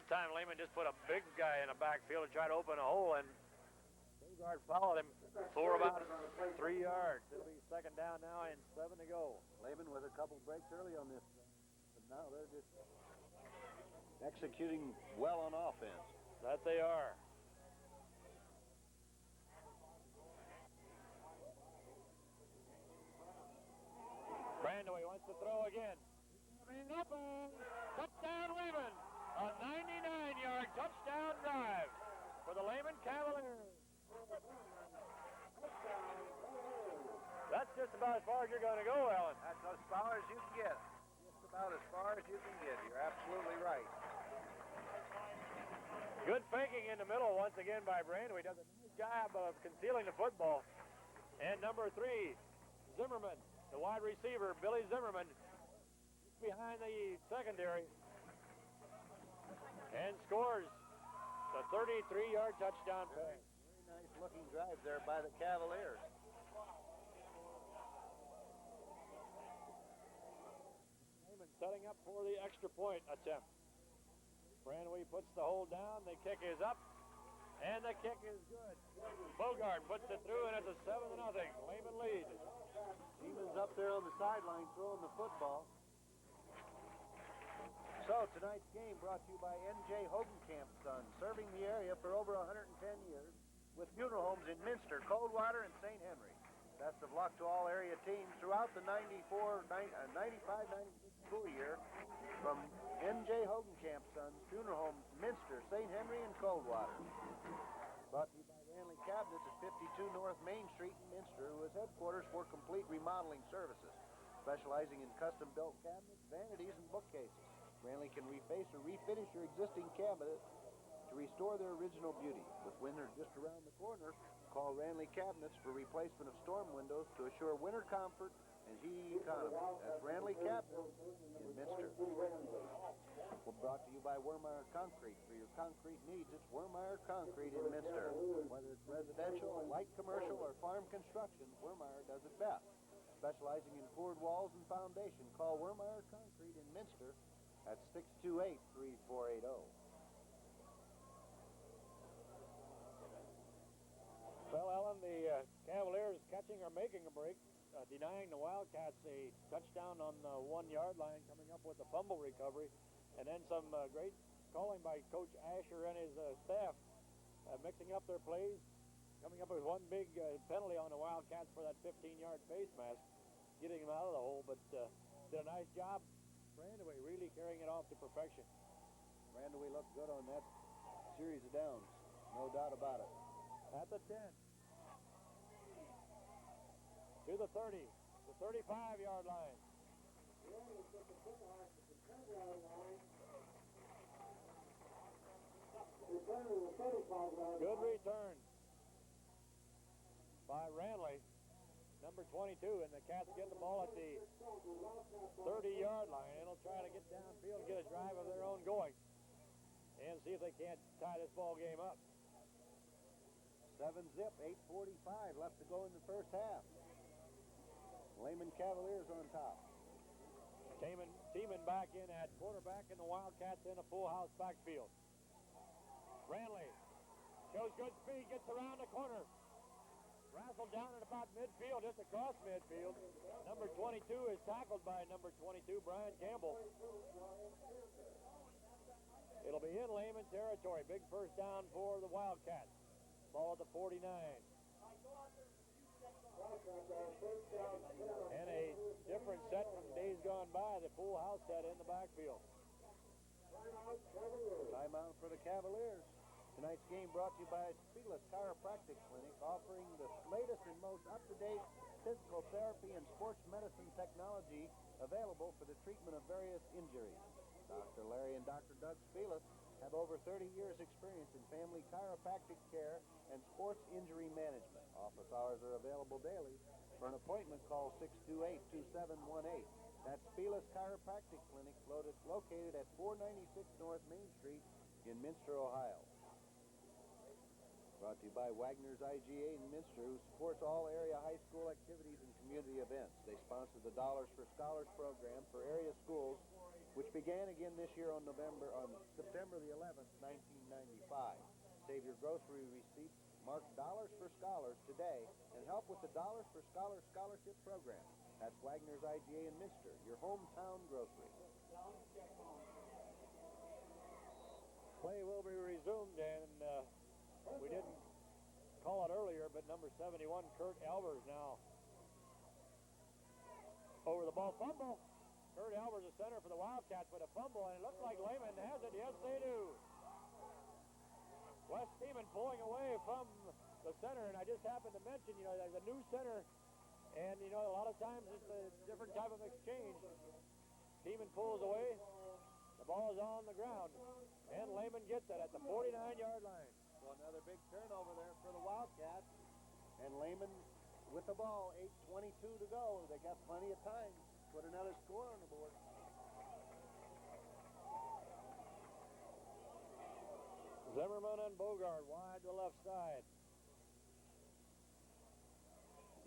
That time Lehman just put a big guy in the backfield to try to open a hole, and Bogart followed him for about 3 yards. It'll be second down now and 7 to go. Lehman with a couple breaks early on this, but now they're just executing well on offense. That they are. Brandaway wants to throw again. Coming up and touchdown Lehman. A 99-yard touchdown drive for the Lehman Cavaliers. That's just about as far as you're going to go, Alan. That's as far as you can get. Just about as far as you can get. You're absolutely right. Good faking in the middle once again by Brandaway. Does a nice job of concealing the football. And number 3, Zimmerman, the wide receiver, Billy Zimmerman, behind the secondary and scores the 33-yard touchdown pass. Very nice looking drive there by the Cavaliers. Setting up for the extra point attempt. Brandaway puts the hold down. The kick is up, and the kick is good. Bogart puts it through, and it's a 7-0 Lehman lead. Lehman's up there on the sideline throwing the football. So tonight's game brought to you by N.J. Hogenkamp's Son, serving the area for over 110 years with funeral homes in Minster, Coldwater, and St. Henry. Best of luck to all area teams throughout the 95-96 school year from N.J. Hogenkamp's Sons, funeral homes Minster, St. Henry, and Coldwater. Brought to you by Ranley Cabinets at 52 North Main Street in Minster, who is headquarters for complete remodeling services, specializing in custom-built cabinets, vanities, and bookcases. Ranley can reface or refinish your existing cabinet to restore their original beauty. With winter just around the corner, call Ranley Cabinets for replacement of storm windows to assure winter comfort and heating economy. That's Ranley Cabinets in Minster. We're brought to you by Wermeyer Concrete. For your concrete needs, it's Wermeyer Concrete in Minster. Whether it's residential, light commercial, or farm construction, Wermeyer does it best. Specializing in poured walls and foundation, call Wermeyer Concrete in Minster at 628-3480. Well, Alan, the Cavaliers catching or making a break, denying the Wildcats a touchdown on the 1-yard line, coming up with a fumble recovery, and then some great calling by Coach Asher and his staff, mixing up their plays, coming up with one big penalty on the Wildcats for that 15-yard face mask, getting them out of the hole, but did a nice job. Brandaway really carrying it off to perfection. Brandaway looked good on that series of downs, no doubt about it. At the 10. To the 30. The 35-yard line. Good return by Ranley, number 22, and the Cats get the ball at the 30-yard line. It'll try to get downfield and get a drive of their own going and see if they can't tie this ball game up. 7-zip, 8:45 left to go in the first half. Lehman Cavaliers on top. Teeman back in at quarterback, and the Wildcats in a full house backfield. Ranley shows good speed, gets around the corner. Rassled down at about midfield, just across midfield. Number 22 is tackled by number 22, Brian Campbell. It'll be in Lehman territory. Big first down for the Wildcats. Ball at the 49. And a different set from days gone by, the full house set in the backfield. Timeout for the Cavaliers. Tonight's game brought to you by Spielus Chiropractic Clinic, offering the latest and most up-to-date physical therapy and sports medicine technology available for the treatment of various injuries. Dr. Larry and Dr. Doug Spielus have over 30 years' experience in family chiropractic care and sports injury management. Office hours are available daily. For an appointment, call 628-2718. That's Spielus Chiropractic Clinic, located at 496 North Main Street in Minster, Ohio. Brought to you by Wagner's IGA in Minster, who supports all area high school activities and community events. They sponsor the Dollars for Scholars program for area schools which began again this year on September the 11th, 1995. Save your grocery receipts, mark Dollars for Scholars today, and help with the Dollars for Scholars Scholarship Program. That's Wagner's IGA in Minster, your hometown grocery. Play will be resumed, and we didn't call it earlier, but number 71, Kurt Albers now over the ball. Fumble. Kurt Albers, the center for the Wildcats, with a fumble, and it looks like Lehman has it. Yes, they do. Wes Seaman pulling away from the center, and I just happened to mention, there's a new center, and, a lot of times it's a different type of exchange. Seaman pulls away. The ball is on the ground, and Lehman gets it at the 49-yard line. So another big turnover there for the Wildcats, and Lehman with the ball, 8:22 to go. They got plenty of time. Put another score on the board. Zimmerman and Bogart wide to the left side.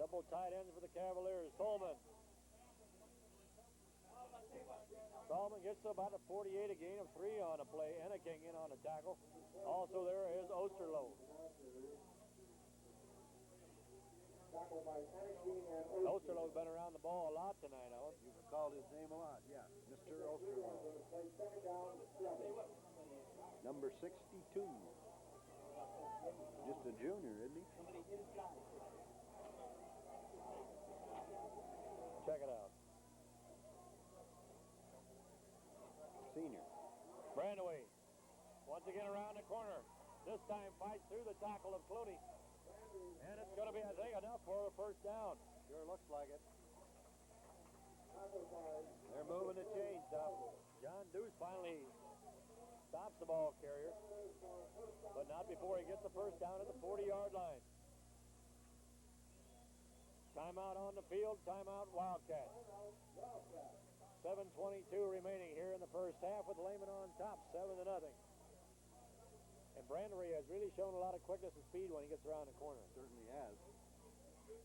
Double tight ends for the Cavaliers. Tolman gets to about a 48, a gain of 3 on a play. Enneking in on a tackle. Also there is Osterloh. Osterloh's been around the ball a lot tonight, Owen. You've called his name a lot, yeah. Mr. Osterloh. Number 62. Just a junior, isn't he? Check it out. Senior. Brandaway. Once again around the corner. This time fights through the tackle of Clooney. And it's going to be, I think, enough for a first down. Sure looks like it. They're moving the chains, Duff. John Deuce finally stops the ball carrier, but not before he gets the first down at the 40-yard line. Timeout on the field, timeout Wildcats. 7:22 remaining here in the first half with Lehman on top, 7-0. And Brandery has really shown a lot of quickness and speed when he gets around the corner. Certainly has.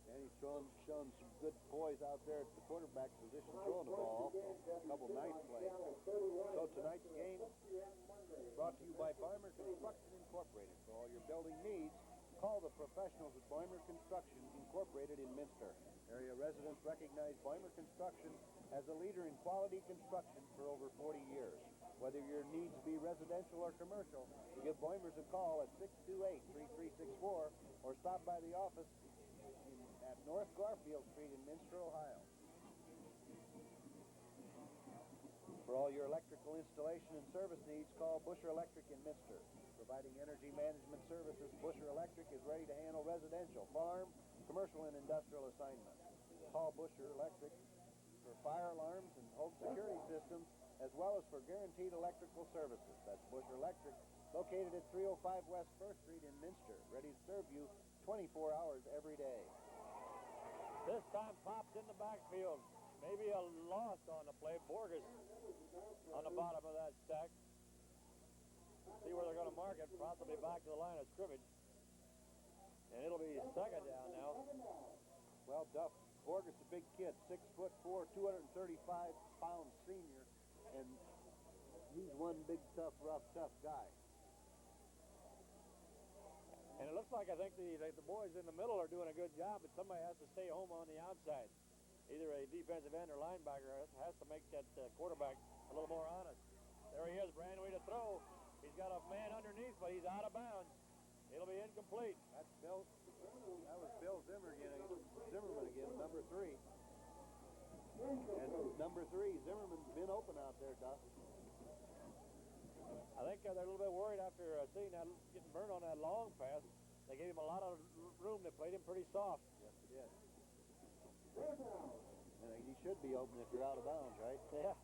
And he's shown some good poise out there at the quarterback position throwing the ball. A couple nice plays. So tonight's game is brought to you by Boimer Construction Incorporated. For all your building needs, call the professionals at Boimer Construction Incorporated in Minster. Area residents recognize Boimer Construction as a leader in quality construction for over 40 years. Whether your needs be residential or commercial, give Boimers a call at 628-3364 or stop by the office at North Garfield Street in Minster, Ohio. For all your electrical installation and service needs, call Busher Electric in Minster. Providing energy management services, Busher Electric is ready to handle residential, farm, commercial, and industrial assignments. Call Busher Electric for fire alarms and home security systems, as well as for guaranteed electrical services. That's Busher Electric, located at 305 West 1st Street in Minster, ready to serve you 24 hours every day. This time pops in the backfield. Maybe a loss on the play. Borges on the bottom of that stack. See where they're going to mark it, possibly back to the line of scrimmage. And it'll be second down now. Well, Duff, Borges a big kid, 6'4", 235-pound senior. And he's one big, tough guy. And it looks like I think the boys in the middle are doing a good job, but somebody has to stay home on the outside. Either a defensive end or linebacker has to make that quarterback a little more honest. There he is, Brandway to throw. He's got a man underneath, but he's out of bounds. It'll be incomplete. That was Bill Zimmerman again, number 3. And number 3, Zimmerman's been open out there, Doc. I think they're a little bit worried after seeing that getting burned on that long pass. They gave him a lot of room. They played him pretty soft. Yes, they did. And he should be open if you're out of bounds, right? Yeah.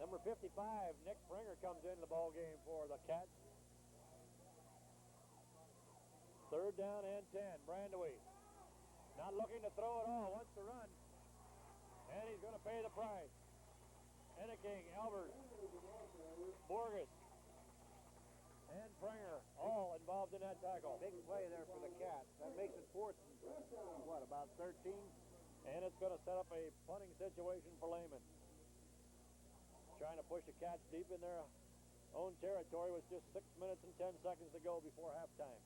Number 55, Nick Springer, comes into the ball game for the Cats. 3rd down and 10. Brandaway not looking to throw at all. Wants to run. And he's going to pay the price. Enneking, Albert, Borges, and Springer all involved in that tackle. Big play there for the Cats. That makes it 4th and, about 13? And it's going to set up a punting situation for Lehman. trying to push the Cats deep in their own territory with just 6 minutes and 10 seconds to go before halftime.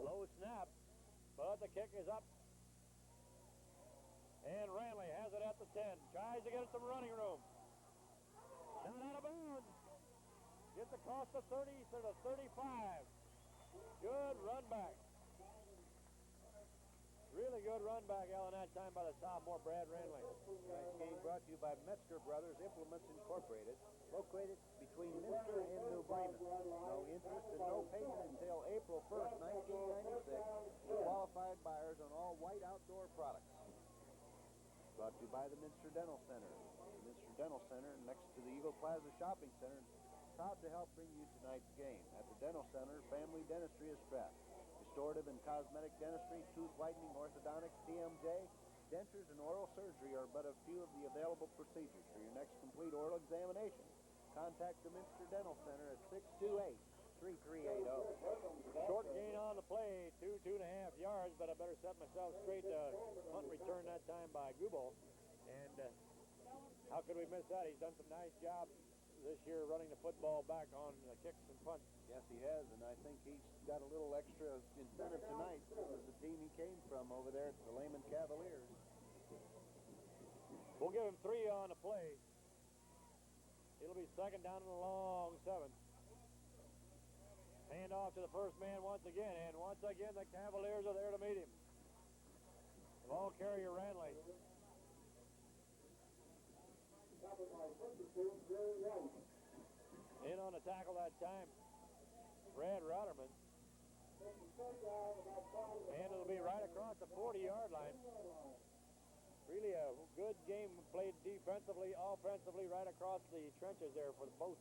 Low snap, but the kick is up. And Ranley has it at the 10. Tries to get it some running room. Not out of bounds. Gets across the 30 to the 35. Good run back. Really good run back, Alan, that time by the sophomore Brad Ranley. Tonight's game brought to you by Metzger Brothers Implements Incorporated, located between Minster and New Bremen. No interest and no payment until April 1st, 1996, for qualified buyers on all white outdoor products. Brought to you by the Minster Dental Center. The Minster Dental Center, next to the Eagle Plaza Shopping Center, proud to help bring you tonight's game. At the Dental Center, family dentistry is best. Restorative and cosmetic dentistry, tooth whitening, orthodontics, TMJ, dentures, and oral surgery are but a few of the available procedures for your next complete oral examination. Contact the Minster Dental Center at 628-3380. Short gain on the play, 2.5 yards, but I better set myself straight. Punt return that time by Gubo. And how could we miss that? He's done some nice jobs this year running the football back on the kicks and punts. Yes, he has, and I think he's got a little extra incentive tonight. This is the team he came from over there at the Lehman Cavaliers. We'll give him 3 on the play. It'll be second down and a long 7. Hand off to the first man once again, and once again the Cavaliers are there to meet him. The ball carrier Ranley. In on the tackle that time, Brad Rotterman. And it'll be right across the 40-yard line. Really a good game played defensively, offensively, right across the trenches there for both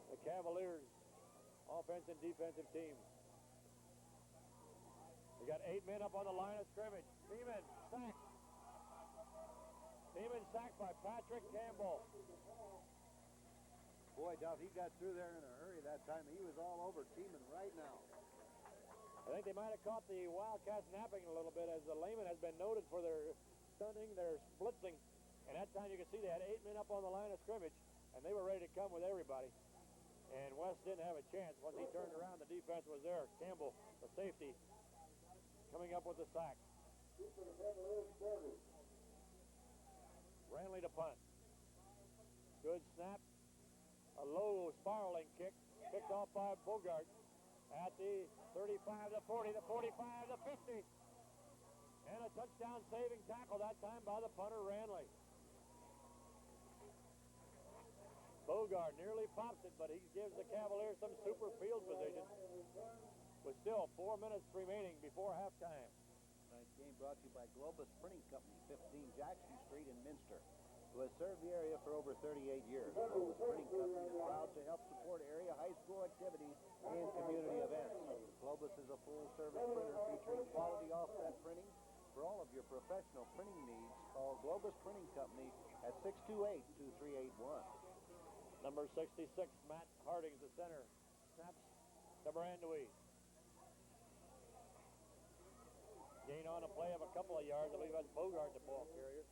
the Cavaliers offense and defensive teams. We got 8 men up on the line of scrimmage. Lehman sacked. Lehman sacked by Patrick Campbell. Boy, Duff, he got through there in a hurry that time. He was all over Teeman right now. I think they might have caught the Wildcats napping a little bit, as the Lehman has been noted for their stunting, their blitzing. And that time you can see they had 8 men up on the line of scrimmage, and they were ready to come with everybody. And West didn't have a chance. Once he turned around, the defense was there. Campbell, the safety, coming up with the sack. Ranley to punt. Good snap. A low spiraling kick. Picked off by Bogart at the 35, the 40, the 45, the 50. And a touchdown saving tackle that time by the punter Ranley. Bogart nearly pops it, but he gives the Cavaliers some super field position. With still 4 minutes remaining before halftime. Tonight's game brought to you by Globus Printing Company, 15 Jackson Street in Minster, who has served the area for over 38 years. Globus Printing Company is proud to help support area high school activities and community events. Globus is a full-service printer featuring quality offset printing. For all of your professional printing needs, call Globus Printing Company at 628-2381. Number 66, Matt Harding, the center. Snaps to Brandewee. Gain on a play of a couple of yards. I believe that's Bogart, the ball carrier.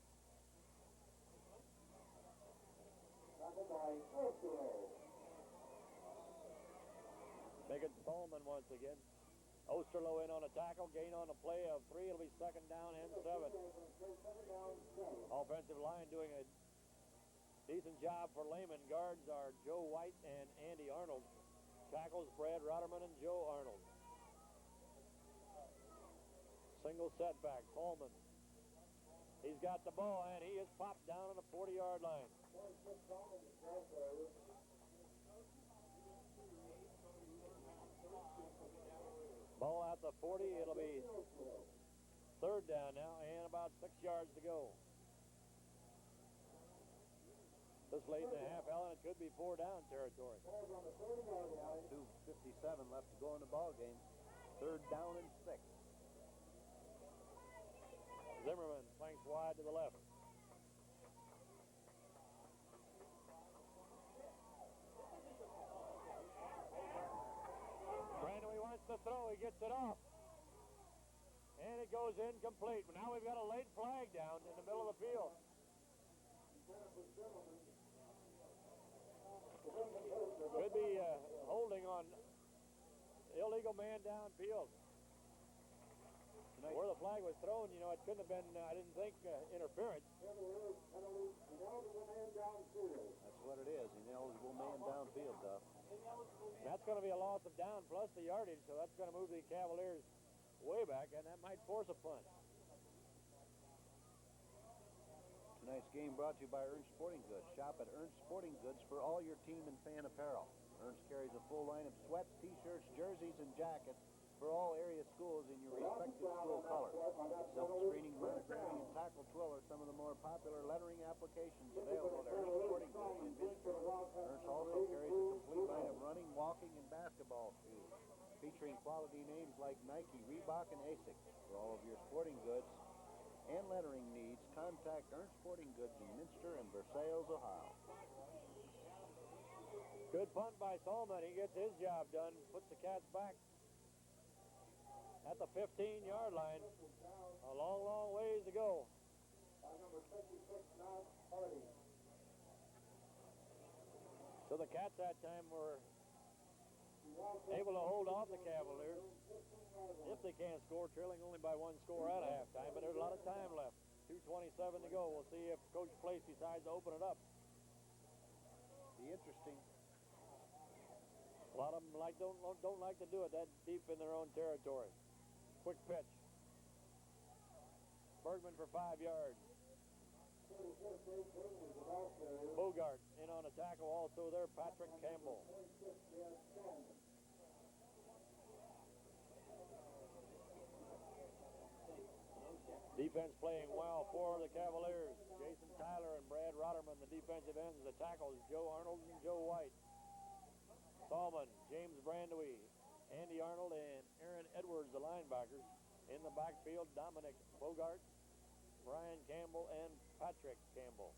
Megan Tolman once again. Osterloh in on a tackle. Gain on a play of 3. It'll be second down and 7. Offensive line doing a decent job for Lehman. Guards are Joe White and Andy Arnold. Tackles Brad Rotterman and Joe Arnold. Single setback, Coleman. He's got the ball, and he is popped down on the 40-yard line. Ball out the 40. It'll be third down now, and about 6 yards to go. This late in the half, Alan, it could be 4 down territory. 2:57 left to go in the ball game. Third down and 6. Zimmerman flanks wide to the left. Brandewee wants to throw. He gets it off. And it goes incomplete. Now we've got a late flag down in the middle of the field. Could be holding on illegal man downfield. Where the flag was thrown, you know, it couldn't have been, I didn't think, interference. That's what it is, ineligible man downfield, Duff. That's going to be a loss of down plus the yardage, so that's going to move the Cavaliers way back, and that might force a punt. Tonight's game brought to you by Ernst Sporting Goods. Shop at Ernst Sporting Goods for all your team and fan apparel. Ernst carries a full line of sweats, t-shirts, jerseys, and jackets for all area schools in your respective school colors. Self-screening, monogramming, and tackle twill are some of the more popular lettering applications available at Ernst Sporting Goods in Minster. Ernst also carries a complete line of running, walking, and basketball shoes, featuring quality names like Nike, Reebok, and Asics. For all of your sporting goods and lettering needs, contact Ernst Sporting Goods in Minster and Versailles, Ohio. Good punt by Solman. He gets his job done, puts the Cats back at the 15-yard line. A long, long ways to go. So the Cats that time were able to hold off the Cavaliers if they can't score, trailing only by one score at halftime, but there's a lot of time left. 2:27 to go. We'll see if Coach Place decides to open it up. Be interesting. A lot of them don't like to do it that deep in their own territory. Quick pitch. Bergman for 5 yards. Bogart in on a tackle also there, Patrick Campbell. Defense playing well for the Cavaliers. Jason Tyler and Brad Rotterman, the defensive ends. The tackles, Joe Arnold and Joe White. Salmon, James Brandewy, Andy Arnold, and Aaron Edwards, the linebackers. In the backfield, Dominic Bogart, Brian Campbell, and Patrick Campbell.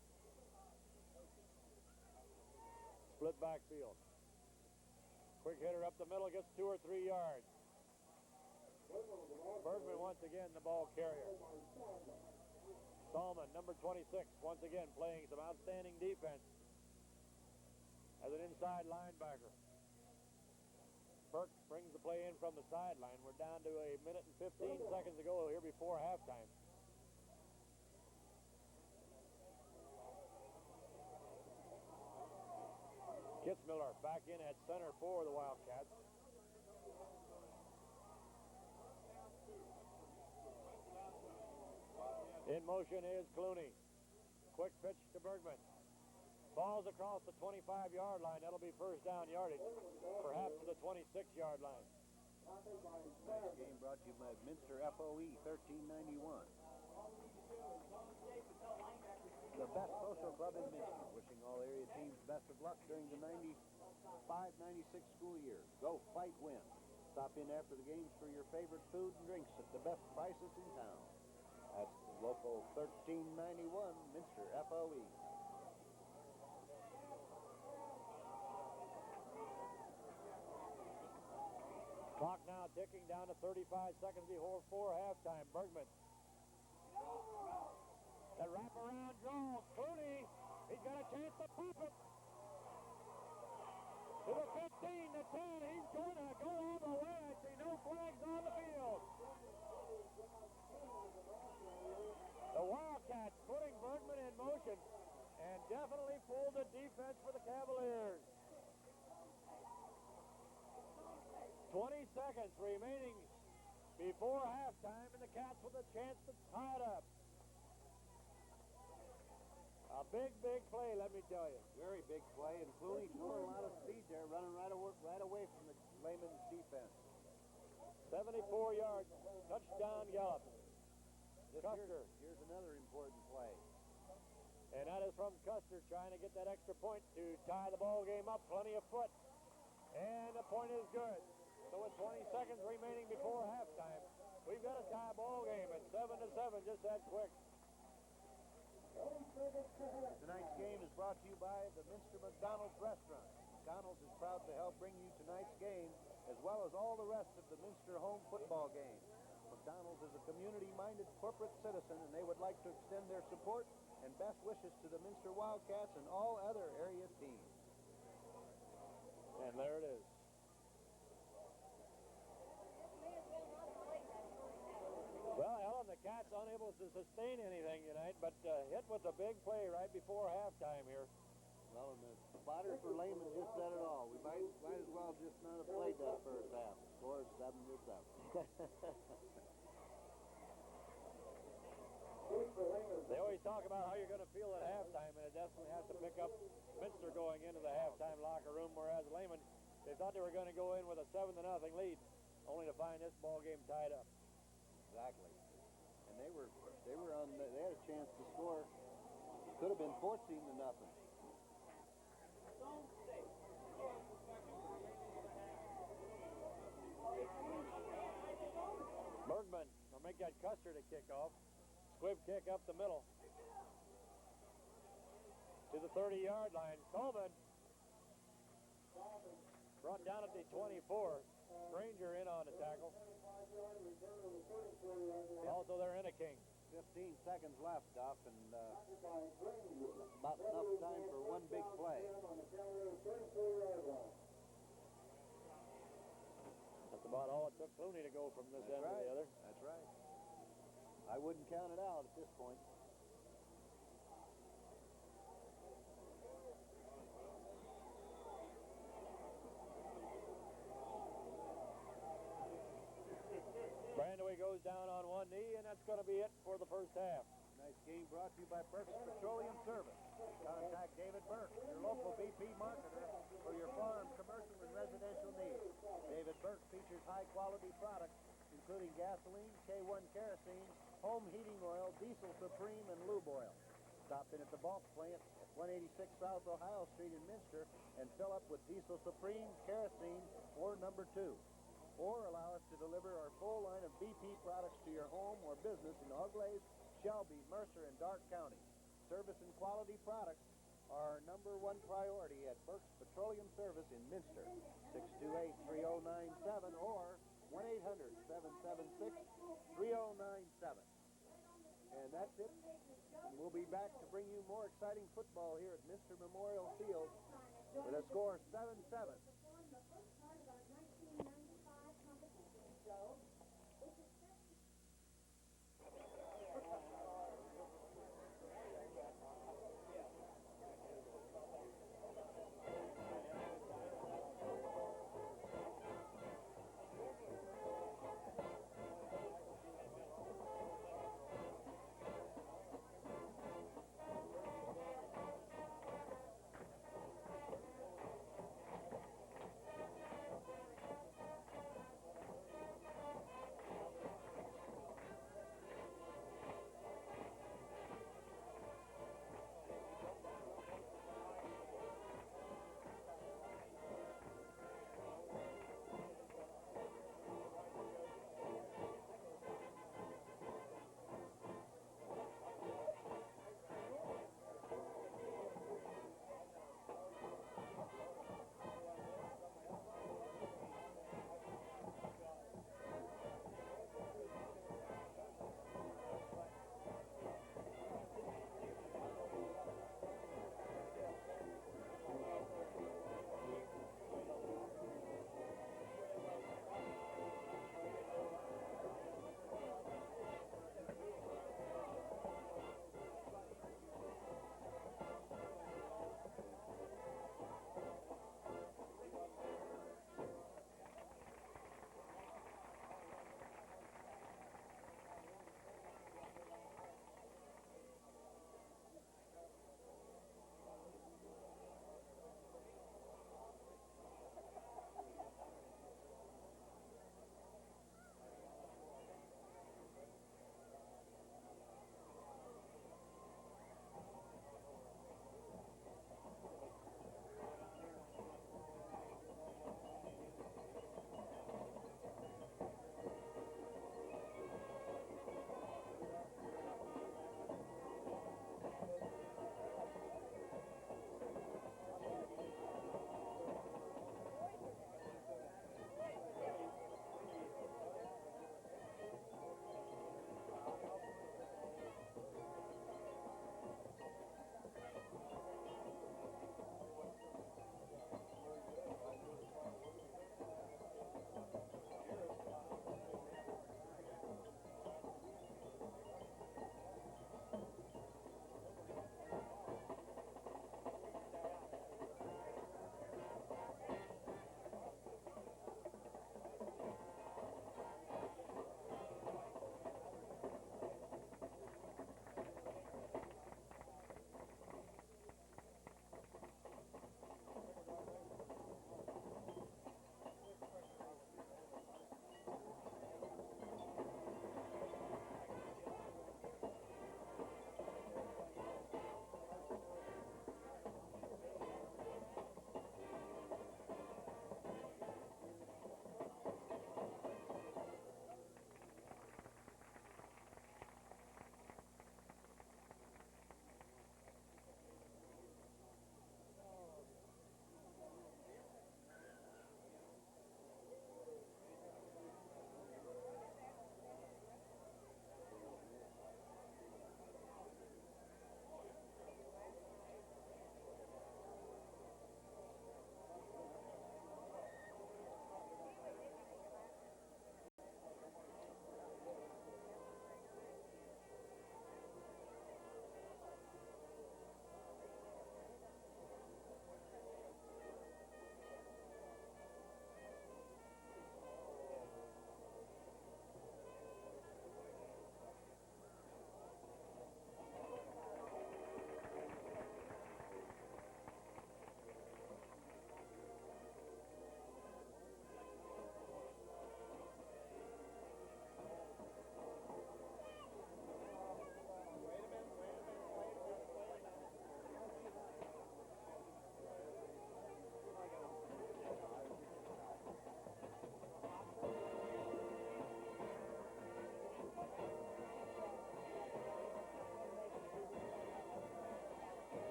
Split backfield. Quick hitter up the middle, gets 2 or 3 yards. Bergman once again the ball carrier. Salmon, number 26, once again playing some outstanding defense as an inside linebacker. Burke brings the play in from the sideline. We're down to a minute and 15 seconds to go here before halftime. Kitzmiller back in at center for the Wildcats. In motion is Clooney. Quick pitch to Bergman. Falls across the 25-yard line. That'll be first down yardage, perhaps to the 26-yard line. Tonight's game brought to you by Minster FOE 1391. The best social club in Minster, wishing all area teams best of luck during the 95-96 school year. Go fight, win. Stop in after the games for your favorite food and drinks at the best prices in town. That's local 1391 Minster FOE. Clock now ticking down to 35 seconds before halftime. Bergman. The wraparound draw. Clooney. He's got a chance to pop it. To the 15, the 10. He's going to go all the way. I see no flags on the field. The Wildcats putting Bergman in motion and definitely pulled the defense for the Cavaliers. 20 seconds remaining before halftime, and the Cats with a chance to tie it up. A big, big play, let me tell you. Very big play, and Clooney showing a lot of speed there, running right away from the Lehman defense. 74 yards, touchdown Gallup. Custer. Here's another important play. And that is from Custer trying to get that extra point to tie the ball game up. Plenty of foot. And the point is good. So with 20 seconds remaining before halftime, we've got a tie ball game at 7-7, just that quick. Tonight's game is brought to you by the Minster McDonald's Restaurant. McDonald's is proud to help bring you tonight's game, as well as all the rest of the Minster home football games. McDonald's is a community-minded corporate citizen, and they would like to extend their support and best wishes to the Minster Wildcats and all other area teams. And there it is. Well, Ellen, the Cats unable to sustain anything tonight, but hit with a big play right before halftime here. Well, and the spotter for Lehman just said it all. We might as well just not have played that first half. Score is 7-7. They always talk about how you're going to feel at halftime, and it definitely has to pick up Minster going into the halftime locker room, whereas Lehman, they thought they were going to go in with a 7-0 lead, only to find this ball game tied up. Exactly. And they had a chance to score. Could have been 14-0. Bergman will make that Custer to kick off. Squib kick up the middle to the 30-yard line. Coleman brought down at the 24. Granger in on the tackle. Also, they're in a king. 15 seconds left, Duff, and about enough time for one big play. That's about all it took Clooney to go from this end to the other. That's right. I wouldn't count it out at this point. Brandaway goes down on one knee, and that's going to be it for the first half. Nice game brought to you by Burke's Petroleum Service. Contact David Burke, your local BP marketer, for your farm, commercial, and residential needs. David Burke features high-quality products, including gasoline, K1 kerosene, home heating oil, diesel supreme, and lube oil. Stop in at the bulk plant at 186 South Ohio Street in Minster and fill up with diesel supreme, kerosene, or number 2. Or allow us to deliver our full line of BP products to your home or business in Auglaize, Shelby, Mercer, and Darke County. Service and quality products are our number one priority at Burke's Petroleum Service in Minster. 628-3097 or 1-800-776-3097. And that's it. And we'll be back to bring you more exciting football here at Minster Memorial Field with a score 7-7.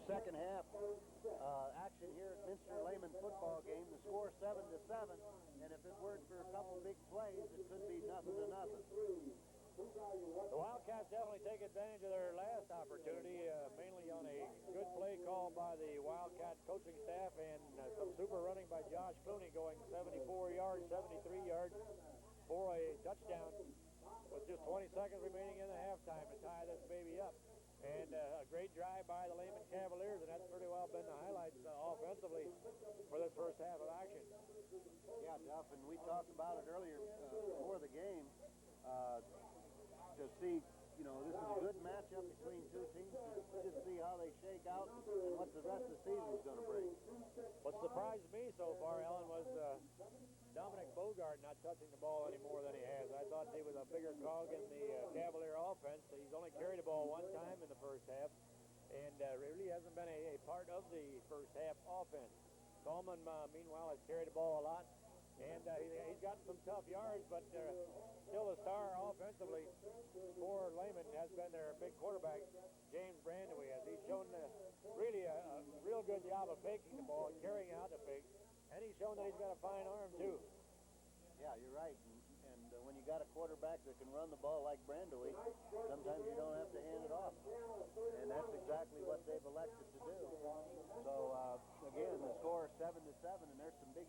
second half action here at Minster Lehman football game. The score 7-7, and if it weren't for a couple big plays, it could be 0-0. The Wildcats definitely take advantage of their last opportunity, mainly on a good play call by the Wildcat coaching staff and some super running by Josh Clooney, going 74 yards, 73 yards for a touchdown with just 20 seconds remaining in the halftime to tie this baby up. And a great drive by the Lehman Cavaliers, and that's pretty well been the highlights offensively for this first half of action. Yeah, Duff, and we talked about it earlier before the game to see, you know, this is a good matchup between two teams to just see how they shake out and what the rest of the season is going to bring. What surprised me so far, Ellen, was Dominic Bogart not touching the ball any more than he has. I thought he was a bigger cog in the Cavalier offense. He's only carried the ball one time in the first half, and really hasn't been a part of the first half offense. Coleman, meanwhile, has carried the ball a lot, and he's gotten some tough yards, but still the star offensively for Lehman has been their big quarterback, James Brandewee. He's shown really a real good job of faking the ball, carrying out the fake, and he's shown that he's got a fine arm, too. Yeah, you're right. And when you got a quarterback that can run the ball like Brandewee, sometimes you don't have to hand it off. And that's exactly what they've elected to do. So, again, the score is 7-7, and there's some big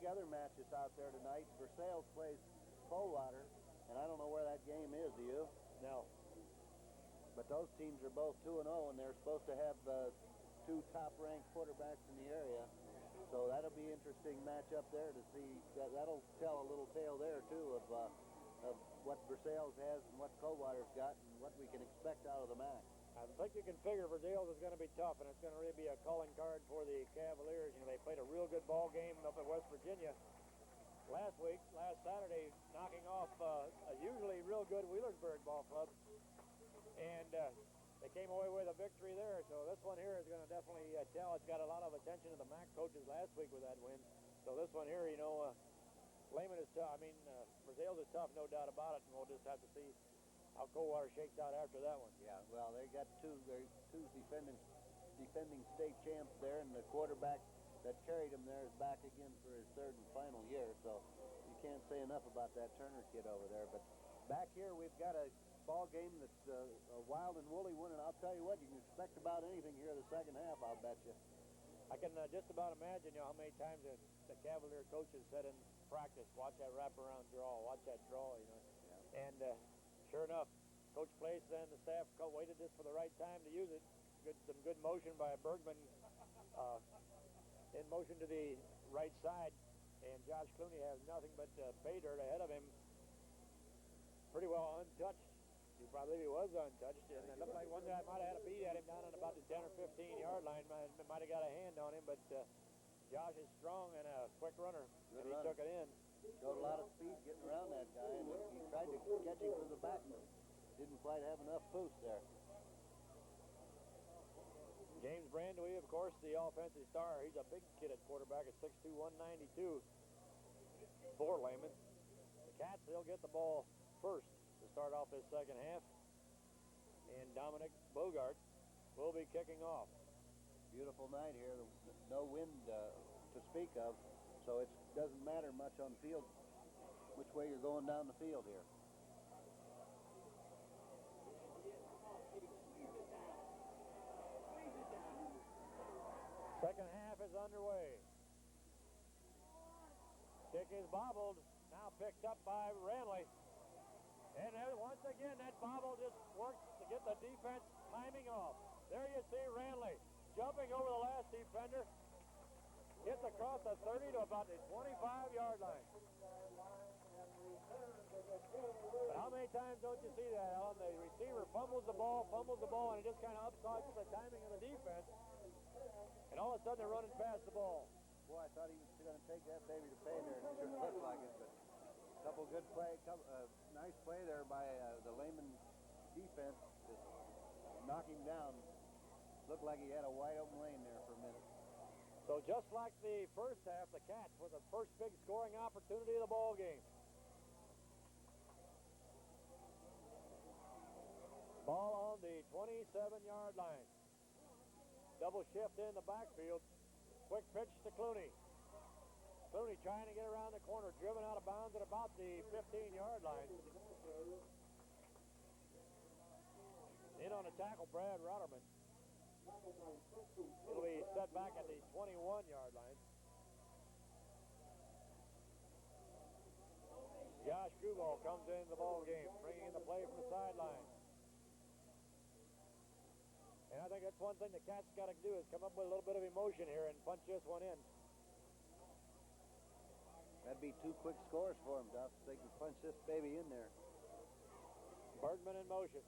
other matches out there tonight. Versailles plays Coldwater, and I don't know where that game is, do you? No. But those teams are both 2-0, and they're supposed to have two top-ranked quarterbacks in the area. So that'll be an interesting matchup there to see. That'll tell a little tale there, too, of what Versailles has and what Coldwater's got and what we can expect out of the match. I think you can figure Versailles is going to be tough, and it's going to really be a calling card for the Cavaliers. You know, they played a real good ball game up at West Virginia last Saturday, knocking off a usually real good Wheelersburg ball club. And they came away with a victory there, so this one here is going to definitely tell. It's got a lot of attention to the MAC coaches last week with that win. So this one here, you know, Lehman is tough. Versailles is tough, no doubt about it, and we'll just have to see how Coldwater shakes out after that one. Yeah, well, they got two defending state champs there, and the quarterback that carried him there is back again for his third and final year, so you can't say enough about that Turner kid over there. But back here, we've got a ball game that's a wild and woolly one, and I'll tell you what, you can expect about anything here in the second half, I'll bet you. I can just about imagine, you know, how many times the Cavalier coaches said in practice, watch that wraparound draw, watch that draw, you know. Yeah. And sure enough, Coach Place and the staff waited just for the right time to use it. Some good motion by Bergman in motion to the right side, and Josh Clooney has nothing but pay dirt ahead of him, pretty well untouched. He probably was untouched, and it looked like one guy might have had a beat at him down at about the 10 or 15-yard line. Might have got a hand on him, but Josh is strong and a quick runner, and he took it in. Showed a lot of speed getting around that guy, and he tried to catch him from the back, but didn't quite have enough boost there. James Brandewee, of course, the offensive star. He's a big kid at quarterback at 6'2", 192 for Lehman. The Cats, they'll get the ball first to start off this second half, and Dominic Bogart will be kicking off. Beautiful night here. No wind to speak of, so it doesn't matter much on the field which way you're going down the field here. Second half is underway. Kick is bobbled, now picked up by Ranley. And once again, that bobble just works to get the defense timing off. There you see Ranley jumping over the last defender. Gets across the 30 to about the 25-yard line. But how many times don't you see that, Alan? The receiver fumbles the ball, and it just kind of upsets the timing of the defense. And all of a sudden, they're running past the ball. Boy, I thought he was going to take that baby to pay there. It sure looked like it, but a couple good play, nice play there by the Lehman defense to knock him down. Looked like he had a wide open lane there for a minute. So just like the first half, the Cats with the first big scoring opportunity of the ball game. Ball on the 27-yard line. double shift in the backfield. Quick pitch to Clooney. Clooney trying to get around the corner, driven out of bounds at about the 15-yard line. In on the tackle, Brad Rotterman. It'll be set back at the 21-yard line. Josh Gubal comes into the ball game, bringing in the play from the sideline. And I think that's one thing the Cats got to do is come up with a little bit of emotion here and punch this one in. That'd be 2 quick scores for them, Duff. They can punch this baby in there. Bergman in motion.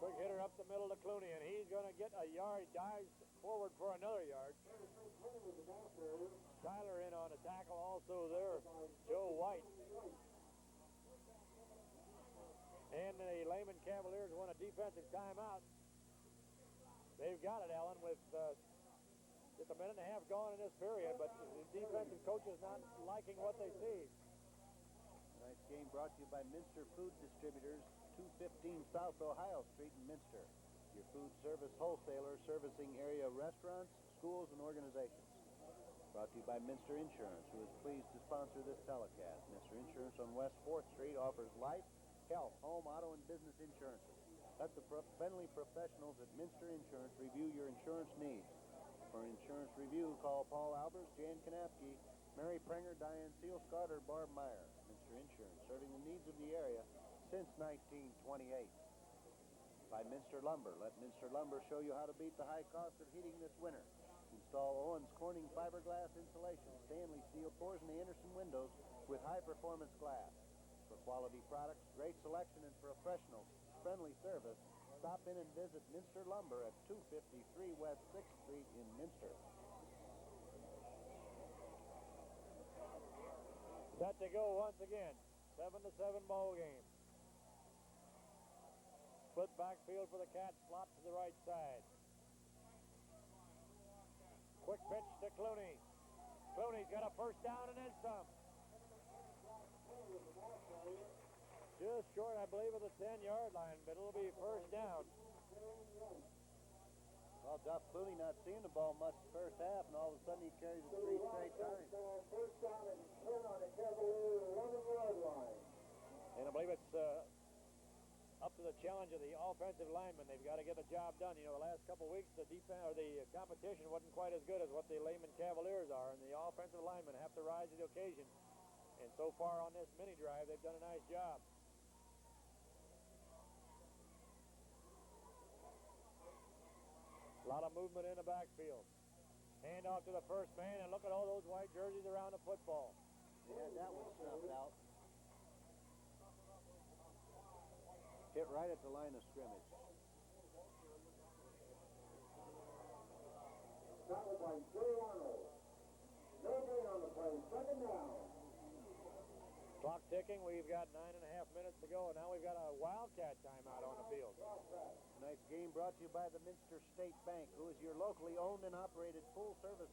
Quick hitter up the middle to Clooney, and he's going to get a yard. He dives forward for another yard. Tyler in on the tackle also there. Joe White. And the Lehman Cavaliers want a defensive timeout. They've got it, Alan, with just a minute and a half gone in this period, but the defensive coach is not liking what they see. Tonight's game brought to you by Minster Food Distributors, 215 South Ohio Street in Minster. Your food service wholesaler servicing area restaurants, schools, and organizations. Brought to you by Minster Insurance, who is pleased to sponsor this telecast. Minster Insurance on West 4th Street offers life, health, home, auto, and business insurances. Let the friendly professionals at Minster Insurance review your insurance needs. For an insurance review, call Paul Albers, Jan Kanapke, Mary Prenger, Diane Sealscott, or Barb Meyer. Minster Insurance, serving the needs of the area since 1928. By Minster Lumber. Let Minster Lumber show you how to beat the high cost of heating this winter. Install Owens Corning fiberglass insulation, Stanley steel pours, and Anderson windows with high-performance glass. For quality products, great selection, and professional, friendly service, stop in and visit Minster Lumber at 253 West 6th Street in Minster. Set to go once again. 7-7 ball game. Split backfield for the Cats, slot to the right side. Quick pitch to Clooney. Clooney's got a first down and then some. Just short, I believe, of the 10-yard line, but it'll be first down. Well, Duff Clooney not seeing the ball much the first half, and all of a sudden he carries it 3 straight times. First down and 10 on the Cavalier 11-yard line. And I believe it's up to the challenge of the offensive linemen. They've got to get the job done. You know, the last couple of weeks, the defense or the competition wasn't quite as good as what the Lehman Cavaliers are, and the offensive linemen have to rise to the occasion. And so far on this mini drive, they've done a nice job. A lot of movement in the backfield. Hand off to the first man, and look at all those white jerseys around the football. Yeah, that was snuffed out. Hit right at the line of scrimmage. Tackled by Jay Arnold. No gain on the play. Second down. Clock ticking. We've got 9.5 minutes to go, and now we've got a Wildcat timeout on the field. Tonight's game brought to you by the Minster State Bank, who is your locally owned and operated full-service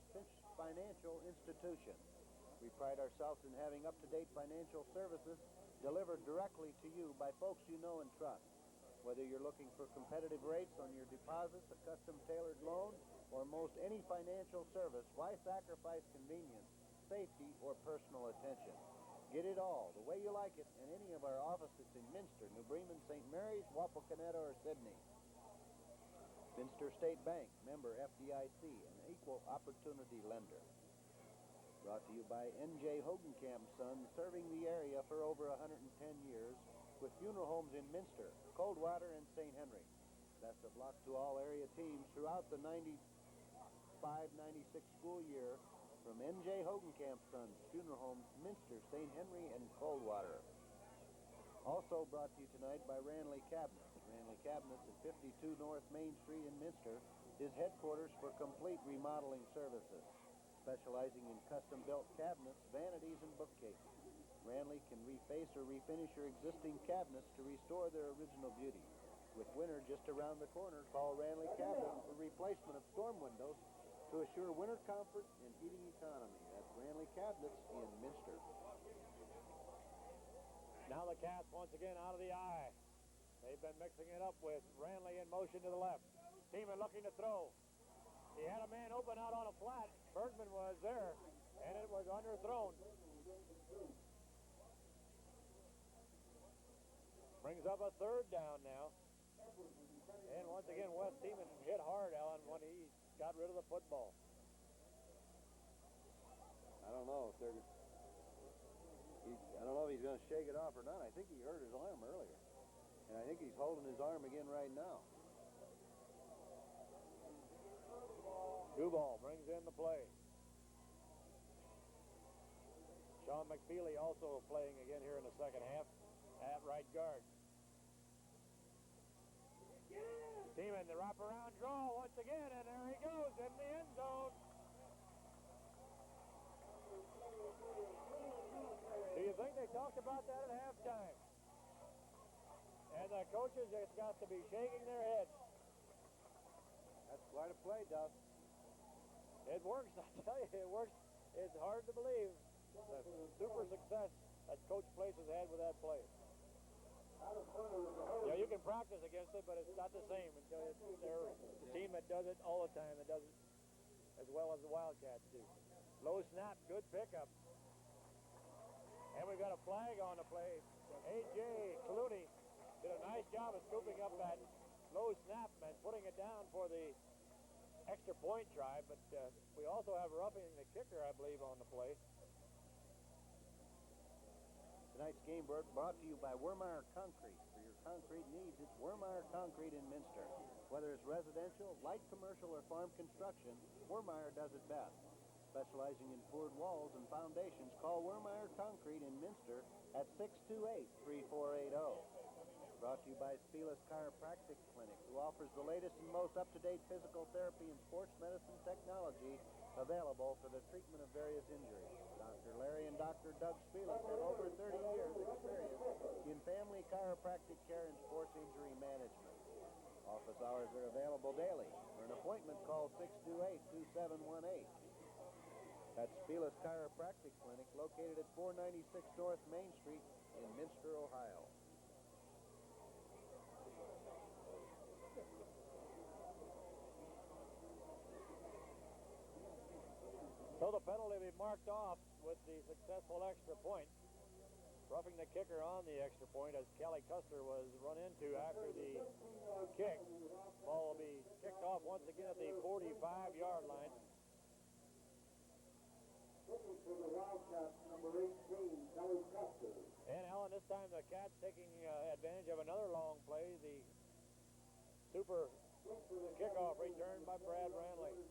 financial institution. We pride ourselves in having up-to-date financial services delivered directly to you by folks you know and trust. Whether you're looking for competitive rates on your deposits, a custom-tailored loan, or most any financial service, why sacrifice convenience, safety, or personal attention? Get it all, the way you like it, in any of our offices in Minster, New Bremen, St. Mary's, Wapakoneta, or Sidney. Minster State Bank, member FDIC, an equal opportunity lender. Brought to you by N.J. Hogenkamp Sons, serving the area for over 110 years, with funeral homes in Minster, Coldwater, and St. Henry. Best of luck to all area teams throughout the 95-96 school year from N.J. Hogenkamp Sons, funeral homes, Minster, St. Henry, and Coldwater. Also brought to you tonight by Ranley Cabinets. Ranley Cabinets at 52 North Main Street in Minster is headquarters for complete remodeling services, specializing in custom-built cabinets, vanities, and bookcases. Ranley can reface or refinish your existing cabinets to restore their original beauty. With winter just around the corner, call Ranley Cabinets for replacement of storm windows to assure winter comfort and heating economy. That's Ranley Cabinets in Minster. Now the Cats once again out of the eye. They've been mixing it up with Ranley in motion to the left. Seaman looking to throw. open out on a flat. Bergman was there, and it was underthrown. Brings up a third down now. And once again, Wes Lehman hit hard, Alan, when he got rid of the football. I don't know if I don't know if he's going to shake it off or not. I think he hurt his arm earlier. And I think he's holding his arm again right now. Duvall brings in the play. Sean McFeely also playing again here in the second half at right guard. Lehman, the wraparound draw once again, and there he goes in the end zone. Do you think they talked about that at halftime? And the coaches have got to be shaking their heads. That's quite a play, Duff. It works, I tell you, it works. It's hard to believe the super success that Coach Place has had with that play. Yeah, you can practice against it, but it's not the same until they're the team that does it all the time, that does it as well as the Wildcats do. Low snap, good pickup. And we've got a flag on the play. A.J. Clooney did a nice job of scooping up that low snap and putting it down for the extra point try, but we also have roughing the kicker, I believe, on the play. Tonight's game brought to you by Wermeyer Concrete. For your concrete needs, it's Wermeyer Concrete in Minster. Whether it's residential, light commercial, or farm construction, Wermeyer does it best. Specializing in poured walls and foundations, call Wermeyer Concrete in Minster at 628-3480. Brought to you by Spielus Chiropractic Clinic, who offers the latest and most up-to-date physical therapy and sports medicine technology available for the treatment of various injuries. Dr. Larry and Dr. Doug Spielus have over 30 years experience in family chiropractic care and sports injury management. Office hours are available daily. For an appointment, call 628-2718. That's Spielus Chiropractic Clinic, located at 496 North Main Street in Minster, Ohio. So the penalty will be marked off with the successful extra point. Roughing the kicker on the extra point as Kelly Custer was run into after the kick. Ball will be kicked off once again at the 45-yard line. Looking for the Wildcats, number 18, Kelly Custer. And Alan, this time the Cats taking advantage of another long play. The super kickoff return by Brad Ranley.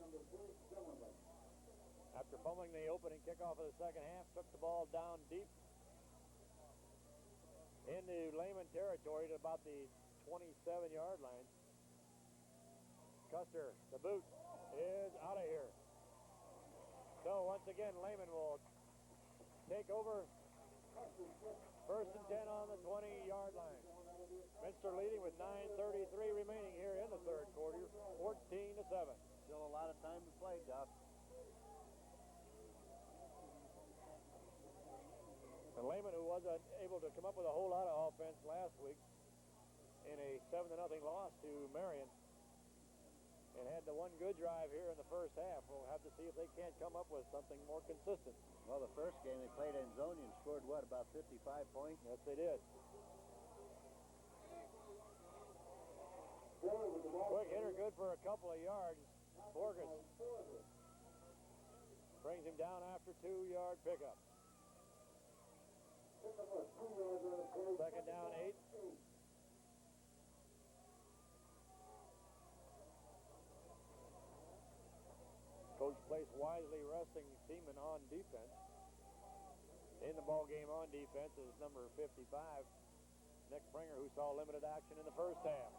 After fumbling the opening kickoff of the second half, took the ball down deep into Lehman territory to about the 27-yard line. Custer, the boot, is out of here. So once again, Lehman will take over. First and 10 on the 20-yard line. Minster leading with 9:33 remaining here in the third quarter, 14-7. Still a lot of time to play, Duff. And Lehman, who wasn't able to come up with a whole lot of offense last week in a 7-0 loss to Marion, and had the one good drive here in the first half. We'll have to see if they can't come up with something more consistent. Well, the first game they played Anzonia and scored, what, about 55 points? Yes, they did. Quick hitter, good for a couple of yards. Borges brings him down after 2-yard pickup. Second down, 8. Coach Place wisely resting Seaman on defense. In the ball game on defense is number 55, Nick Springer, who saw limited action in the first half.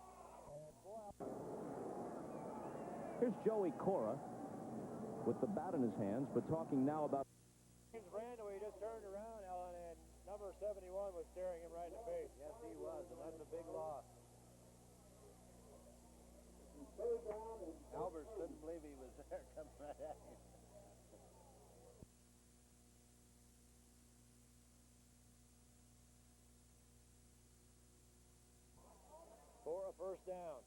Here's Joey Cora with the bat in his hands, but talking now about... James Brando, he just turned around, Alan, and number 71 was staring him right in the face. Yes, he was, and that's a big loss. Albers couldn't believe he was there, coming right at him. For a first down.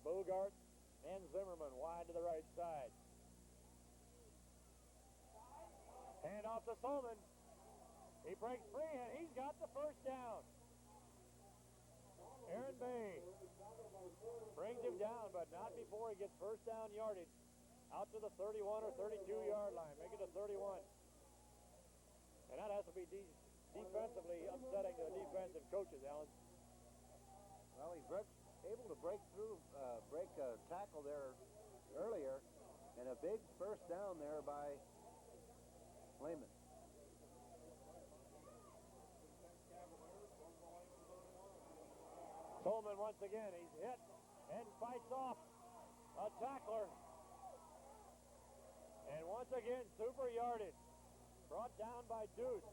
Bogart and Zimmerman wide to the right side. Hand off to Solman. He breaks free, and he's got the first down. Aaron Bay brings him down, but not before he gets first down yardage out to the 31 or 32-yard line. Make it a 31. And that has to be defensively upsetting to the defensive coaches, Alan. Well, he's able to break a tackle there earlier, and a big first down there by Lehman. Coleman once again, he's hit and fights off a tackler. And once again, super yardage. Brought down by Deuce.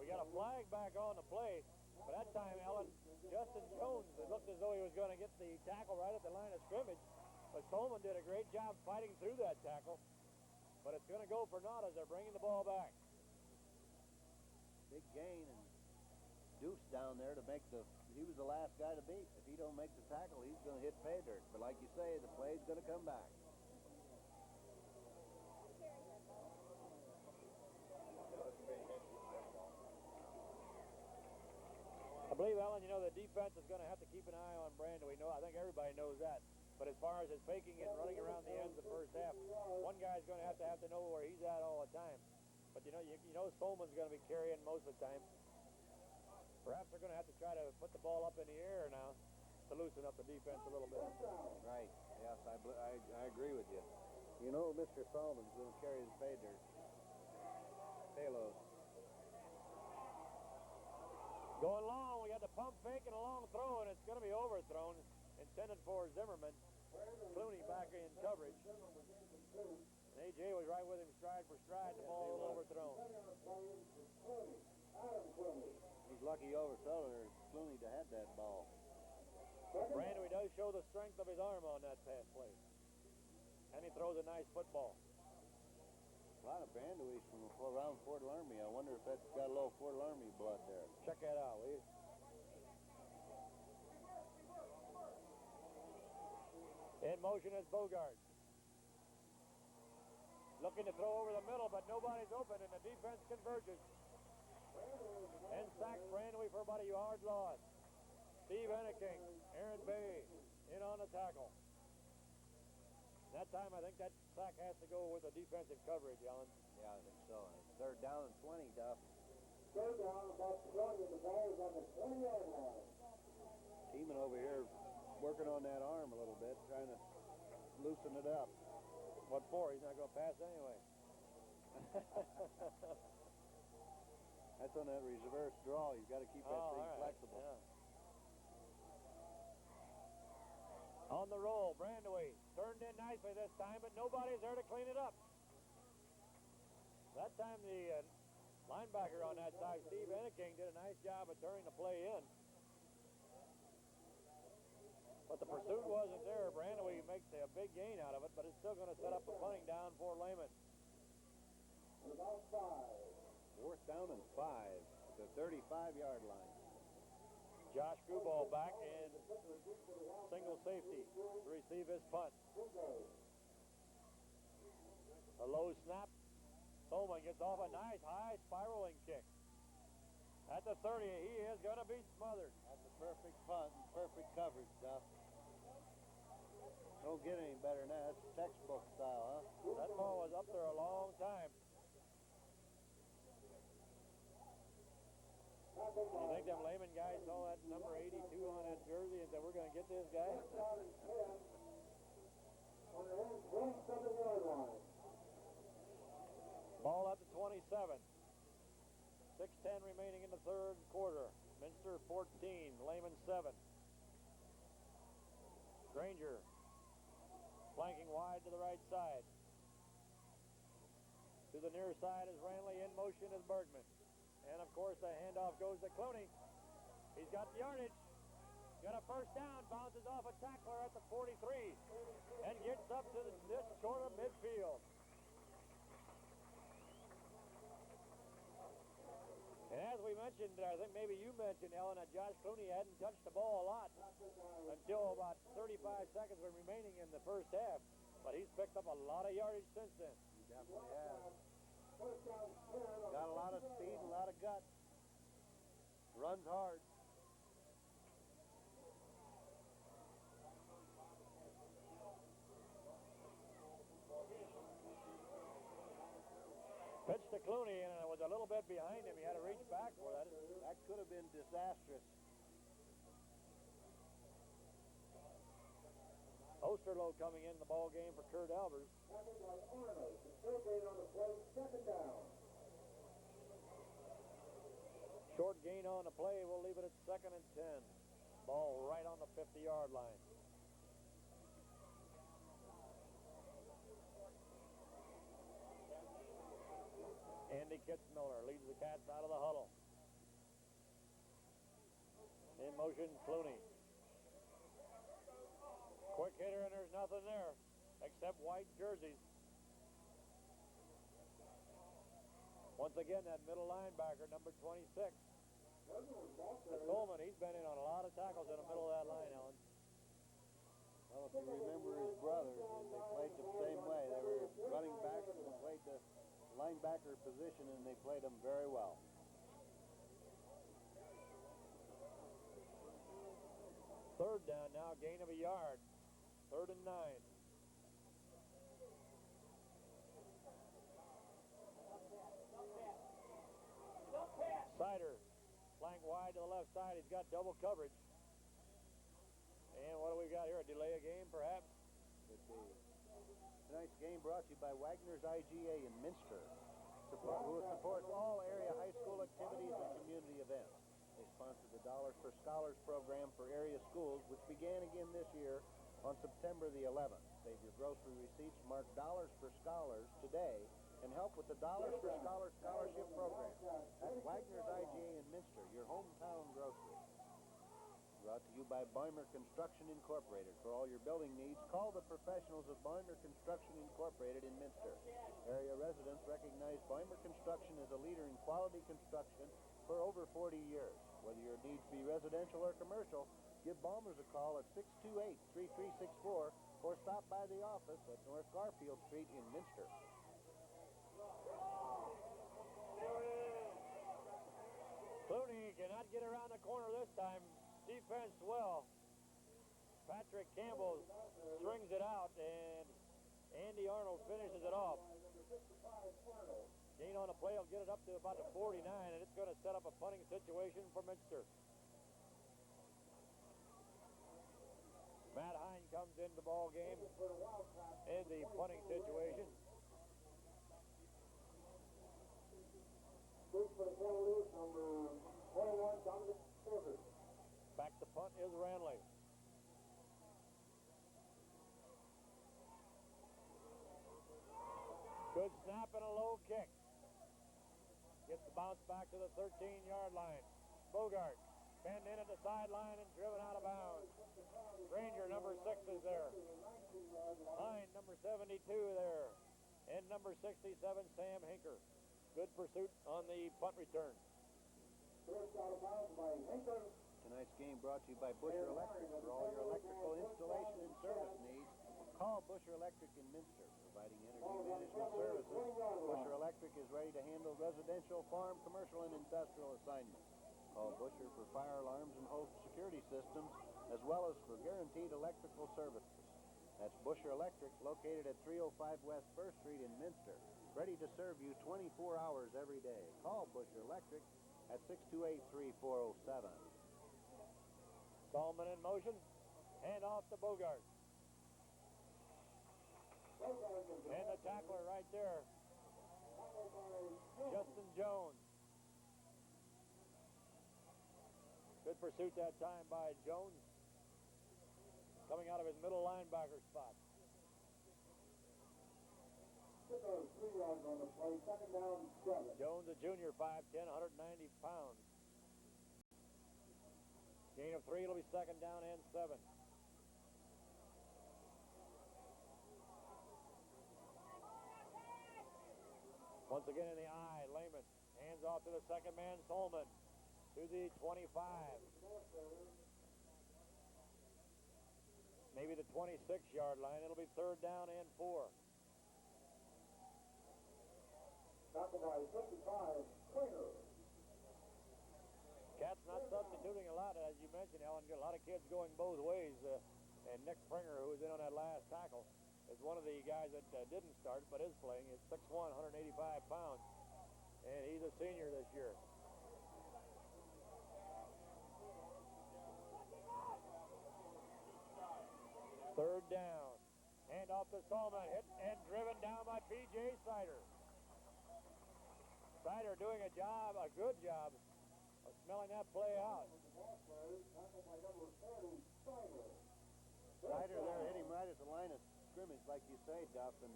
We got a flag back on the play. But that time, Ellen, Justin Jones, it looked as though he was going to get the tackle right at the line of scrimmage. But Coleman did a great job fighting through that tackle. But it's going to go for naught as they're bringing the ball back. Big gain, and Deuce down there to make he was the last guy to beat. If he don't make the tackle, he's going to hit pay dirt. But like you say, the play's going to come back. I believe, Alan, the defense is going to have to keep an eye on Brandon. I think everybody knows that. But as far as his faking and running around the ends of the first half, one guy's going to have to know where he's at all the time. But, Solman's going to be carrying most of the time. Perhaps they're going to have to try to put the ball up in the air now to loosen up the defense a little bit. Right. Yes, I agree with you. Mr. Solman's going to carry his payload. Going long, we got the pump fake and a long throw, and it's going to be overthrown, intended for Zimmerman. Clooney back in coverage. And A.J. was right with him stride for stride. The ball was overthrown. He's lucky he overthrew her. Clooney to have that ball. Brandon does show the strength of his arm on that pass play. And he throws a nice football. A lot of Brandewies from around Fort Laramie. I wonder if that's got a little Fort Laramie blood there. Check that out, will you? In motion is Bogart. Looking to throw over the middle, but nobody's open, and the defense converges. And sacks Brandewie for about a yard loss. Steve Enneking, Aaron Bay, in on the tackle. That time, I think that sack has to go with the defensive coverage, Alan. Yeah, I think so. Third down and 20, Duff. Third down, about 20, the ball is on the 20-yard line. Teeman over here working on that arm a little bit, trying to loosen it up. What for? He's not going to pass anyway. That's on that reverse draw. You've got to keep that thing flexible. Yeah. On the roll, Brandewee turned in nicely this time, but nobody's there to clean it up. That time the linebacker on that side, Steve Enneking, did a nice job of turning the play in. But the pursuit wasn't there. Brandewee makes a big gain out of it, but it's still going to set up a punting down for Lehman. About 5. Fourth down and 5 at the 35-yard line. Josh Gruball back in single safety to receive his punt. A low snap. Solman gets off a nice high spiraling kick. At the 30, he is going to be smothered. That's a perfect punt and perfect coverage, Duff. Don't get any better than that. That's textbook style, huh? That ball was up there a long time. You think them Lehman guys saw that number 82 on that jersey and said, we're going to get this guy? On the 27-yard line. Ball up to 27. 6:10 remaining in the third quarter. Minster 14, Lehman 7. Granger flanking wide to the right side. To the near side is Ranley. In motion is Bergman. And, of course, the handoff goes to Clooney. He's got the yardage. Got a first down. Bounces off a tackler at the 43. And gets up to this short of midfield. And as we mentioned, I think maybe you mentioned, Ellen, that Josh Clooney hadn't touched the ball a lot until about 35 seconds were remaining in the first half. But he's picked up a lot of yardage since then. He definitely has. Got a lot of speed, a lot of guts. Runs hard. Pitch to Clooney, and it was a little bit behind him. He had to reach back for that. That could have been disastrous. Osterloh coming in the ball game for Kurt Albers. Short gain on the play. We'll leave it at 2nd and 10. Ball right on the 50-yard line. Andy Kitzmiller leads the Cats out of the huddle. In motion, Clooney. Quick hitter, and there's nothing there except white jerseys. Once again, that middle linebacker, number 26. Coleman, he's been in on a lot of tackles in the middle of that line, Ellen. Well, if you remember his brothers, they played the same way. They were running backs and played the linebacker position, and they played them very well. Third down now, gain of a yard. 3rd and 9. Sider, flank wide to the left side. He's got double coverage. And what do we got here? A delay of game, perhaps? Could be. Tonight's game brought to you by Wagner's IGA in Minster, who supports all area high school activities and community events. They sponsor the Dollars for Scholars program for area schools, which began again this year on September the 11th. Save your grocery receipts, mark Dollars for Scholars today, and help with the Dollars for Scholars Scholarship Program. That's Wagner's IGA in Minster, your hometown grocery. Brought to you by Boimer Construction Incorporated. For all your building needs, call the professionals of Boimer Construction Incorporated in Minster. Area residents recognize Boimer Construction as a leader in quality construction for over 40 years. Whether your needs be residential or commercial, give Bombers a call at 628-3364 or stop by the office at North Garfield Street in Minster. Clooney cannot get around the corner this time. Defense well. Patrick Campbell strings it out, and Andy Arnold finishes it off. Gain on the play will get it up to about the 49, and it's going to set up a punting situation for Minster. Matt Hine comes into the ball game in the punting situation. Back to punt is Ranley. Good snap and a low kick. Gets the bounce back to the 13-yard line. Bogart bent in at the sideline and driven out of bounds. Granger, number 6, is there. Hine, number 72, there. And number 67, Sam Hinker. Good pursuit on the punt return. Tonight's game brought to you by Busher Electric. For all your electrical installation and service needs, call Busher Electric in Minster, providing energy management services. Busher Electric is ready to handle residential, farm, commercial, and industrial assignments. Call Busher for fire alarms and home security systems, as well as for guaranteed electrical services. That's Busher Electric, located at 305 West 1st Street in Minster, ready to serve you 24 hours every day. Call Busher Electric at 628-3407. Solomon in motion. Hand off to Bogart. And the tackler right there. Justin Jones. Good pursuit that time by Jones. Coming out of his middle linebacker spot. Jones, a junior, 5'10", 190 pounds. Gain of 3, it'll be 2nd down and 7. Once again in the eye, Lehman hands off to the second man, Solman. to the 25. Maybe the 26-yard line. It'll be 3rd down and 4. Tackle by 55, Springer. Cats not substituting a lot, as you mentioned, Alan. A lot of kids going both ways. And Nick Springer, who was in on that last tackle, is one of the guys that didn't start but is playing. He's 6'1", 185 pounds, and he's a senior this year. Third down. Hand off to Solomon. Hit and driven down by P.J. Sider. Sider doing a good job of smelling that play out. Sider there hit him right at the line of scrimmage, like you say, Duff, and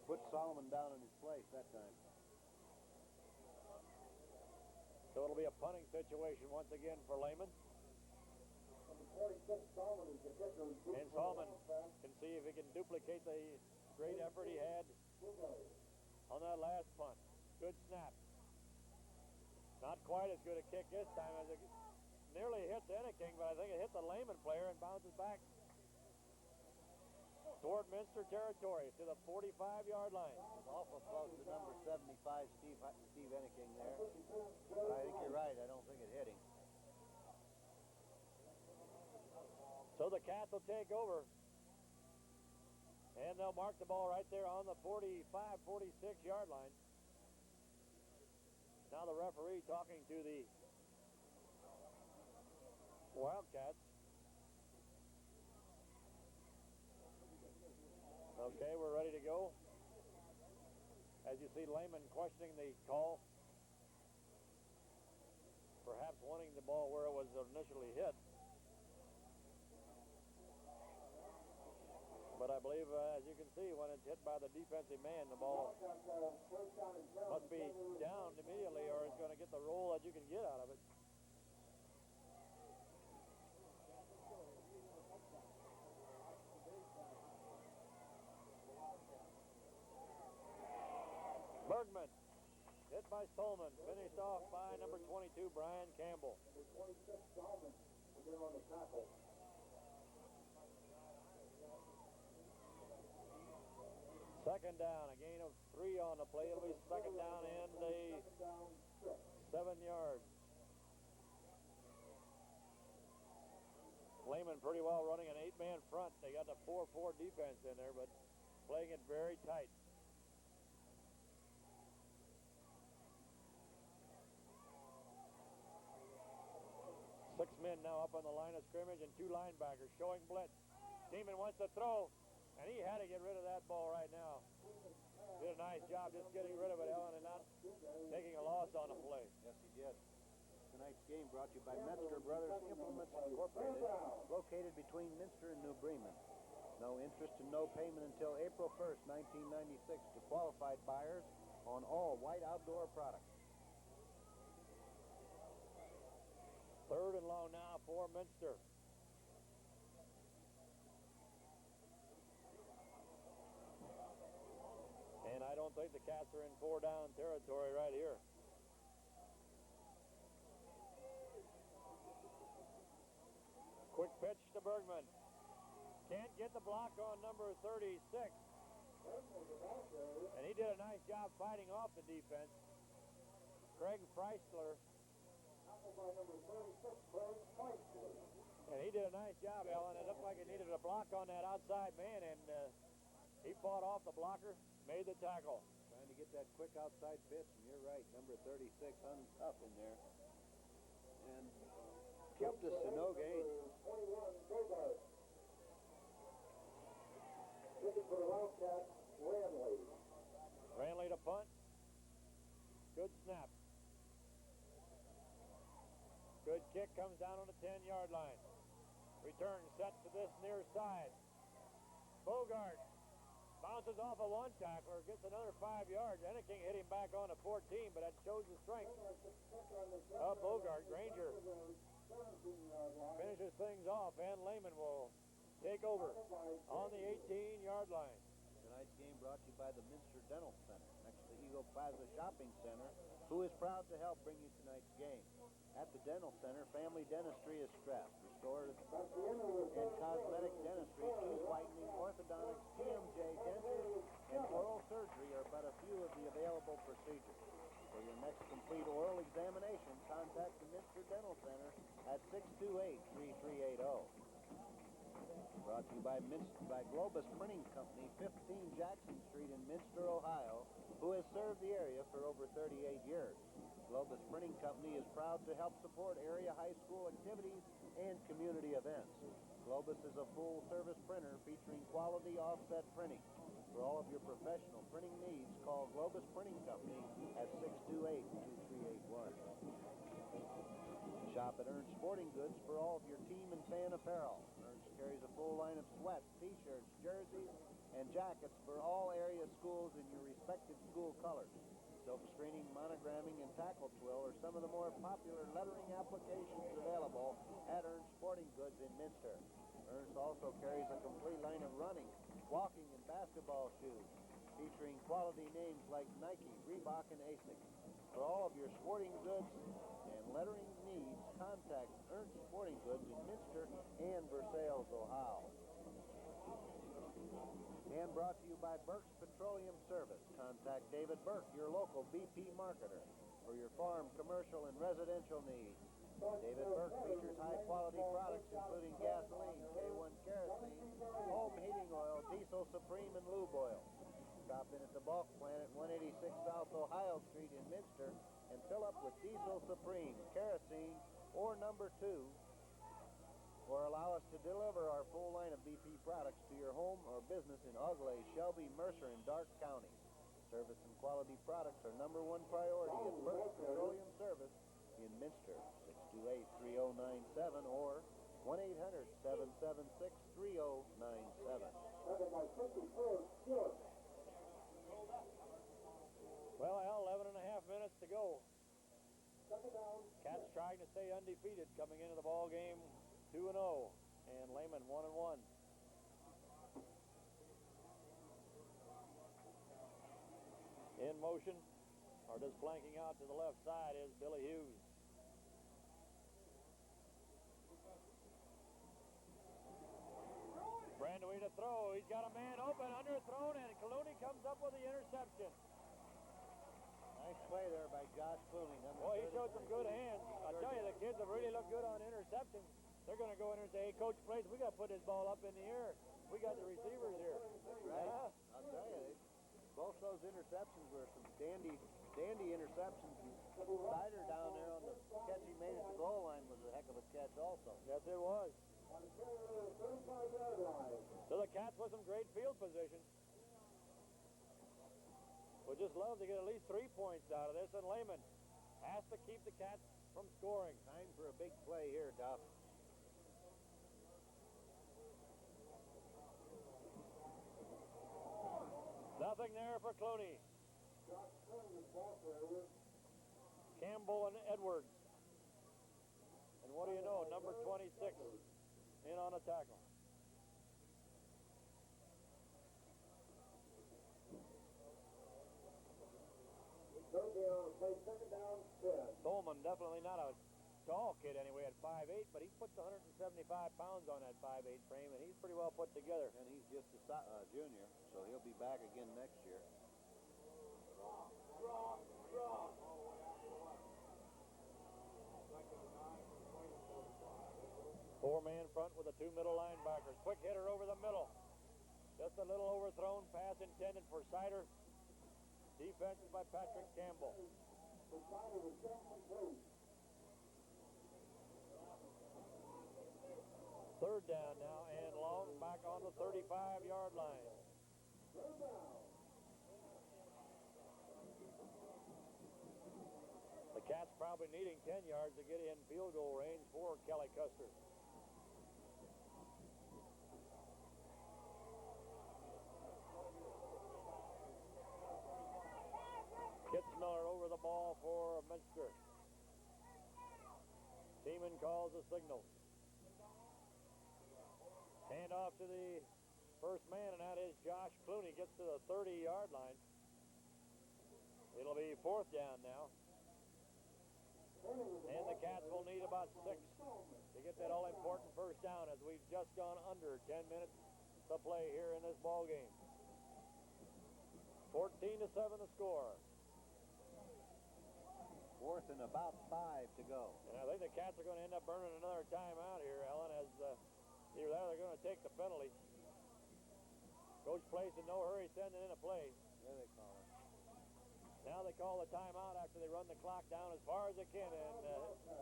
put Solomon down in his place that time. So it'll be a punting situation once again for Lehman. And Solomon can see if he can duplicate the great effort he had on that last punt. Good snap. Not quite as good a kick this time as it nearly hit Enneking, but I think it hit the Lehman player and bounces back toward Minster territory to the 45-yard line. Awful close to number 75, Steve Enneking there. But I think you're right. I don't think it hit him. So the Cats will take over. And they'll mark the ball right there on the 45, 46-yard line. Now the referee talking to the Wildcats. Okay, we're ready to go. As you see, Lehman questioning the call. Perhaps wanting the ball where it was initially hit. But I believe, as you can see, when it's hit by the defensive man, the ball must be down immediately or it's going to get the roll that you can get out of it. Bergman, hit by Stolman, finished off by number 22, Brian Campbell. 26, Solomon, on the tackle. Second down, a gain of 3 on the play. It'll be second down and a 7 yards. Lehman pretty well running an 8-man front. They got the 4-4 defense in there, but playing it very tight. Six men now up on the line of scrimmage and 2 linebackers showing blitz. Seaman wants to throw. And he had to get rid of that ball right now. Did a nice job just getting rid of it, Ellen, and not taking a loss on the play. Yes, he did. Tonight's game brought to you by Metzger Brothers Implements Incorporated, located between Minster and New Bremen. No interest and no payment until April 1st, 1996 to qualified buyers on all white outdoor products. Third and long now for Minster. And I don't think the Cats are in 4-down territory right here. Quick pitch to Bergman. Can't get the block on number 36. And he did a nice job fighting off the defense. Craig Freisler. And he did a nice job, Ellen. It looked like he needed a block on that outside man, and he fought off the blocker. Made the tackle. Trying to get that quick outside pitch, and you're right. Number 36 hung tough in there. And kept us to no gain. 21, Bogart. Looking for the Wildcats, Ranley. Ranley to punt. Good snap. Good kick comes down on the 10-yard line. Return set to this near side. Bogart bounces off of one tackler, gets another 5 yards. Enneking hit him back on the 14, but that shows the strength of Bogart. Granger finishes things off, and Lehman will take over on the 18-yard line. Tonight's game brought to you by the Minster Dental Center, next to Eagle Plaza Shopping Center, who is proud to help bring you tonight's game. At the Dental Center, family dentistry is stressed. Restorative and cosmetic dentistry, teeth whitening, orthodontics, TMJ, dentures, and oral surgery are but a few of the available procedures. For your next complete oral examination, contact the Minster Dental Center at 628-3380. Brought to you by Globus Printing Company, 15 Jackson Street in Minster, Ohio, who has served the area for over 38 years. Globus Printing Company is proud to help support area high school activities and community events. Globus is a full-service printer featuring quality offset printing. For all of your professional printing needs, call Globus Printing Company at 628-2381. Shop at Ernst Sporting Goods for all of your team and fan apparel. Ernst carries a full line of sweats, t-shirts, jerseys, and jackets for all area schools in your respective school colors. Silk screening, monogramming, and tackle twill are some of the more popular lettering applications available at Ernst Sporting Goods in Minster. Ernst also carries a complete line of running, walking, and basketball shoes, featuring quality names like Nike, Reebok, and Asics. For all of your sporting goods and lettering needs, contact Ernst Sporting Goods in Minster and Versailles, Ohio. And brought to you by Burke's Petroleum Service. Contact David Burke, your local BP marketer, for your farm, commercial, and residential needs. David Burke features high-quality products including gasoline, K1 kerosene, home heating oil, diesel supreme, and lube oil. Stop in at the bulk plant at 186 South Ohio Street in Minster and fill up with diesel supreme, kerosene, or number 2, or allow us to deliver our full line of BP products to your home or business in Auglaize, Shelby, Mercer, and Darke counties. Service and quality products are number 1 priority at Burke's Petroleum Service in Minster, 628-3097 or 1-800-776-3097. Well, Al, 11 and a half minutes to go. Cats trying to stay undefeated coming into the ball game 2-0, and Lehman 1-1. In motion, or just flanking out to the left side, is Billy Hughes. Brandewey to throw. He's got a man open, underthrown, and Clooney comes up with the interception. Nice play there by Josh Clooney. Boy, he showed some good hands. I tell you, the kids have really looked good on interceptions. They're going to go in there and say, hey, Coach Place, we got to put this ball up in the air. We got the receivers here. That's right. I'll tell you, both those interceptions were some dandy interceptions. Sider down there on the catch he made at the goal line was a heck of a catch also. Yes, it was. So the Cats with some great field position. Would just love to get at least 3 points out of this, and Lehman has to keep the Cats from scoring. Time for a big play here, Duff. Nothing there for Clooney. Campbell and Edwards. And what do you know, number 26 in on a tackle. Bowman, definitely not a tall kid anyway at 5'8", but he puts 175 pounds on that 5'8" frame, and he's pretty well put together. And he's just a junior, so he'll be back again next year. Four-man front with the 2 middle linebackers. Quick hitter over the middle. Just a little overthrown pass intended for Sider. Defense by Patrick Campbell. Third down now, and long back on the 35-yard line. The Cats probably needing 10 yards to get in field goal range for Kelly Custer. Kitzmiller over the ball for Minster. Seaman calls the signal. Hand off to the first man, and that is Josh Clooney, gets to the 30-yard line. It'll be 4th down now. And the Cats will need about 6 to get that all-important first down, as we've just gone under 10 minutes to play here in this ball game. 14-7 the score. 4th and about 5 to go. And I think the Cats are going to end up burning another timeout here, Ellen, as either that or they're going to take the penalty. Coach plays in no hurry, sending in a play. There they call it. Now they call the timeout after they run the clock down as far as they can, and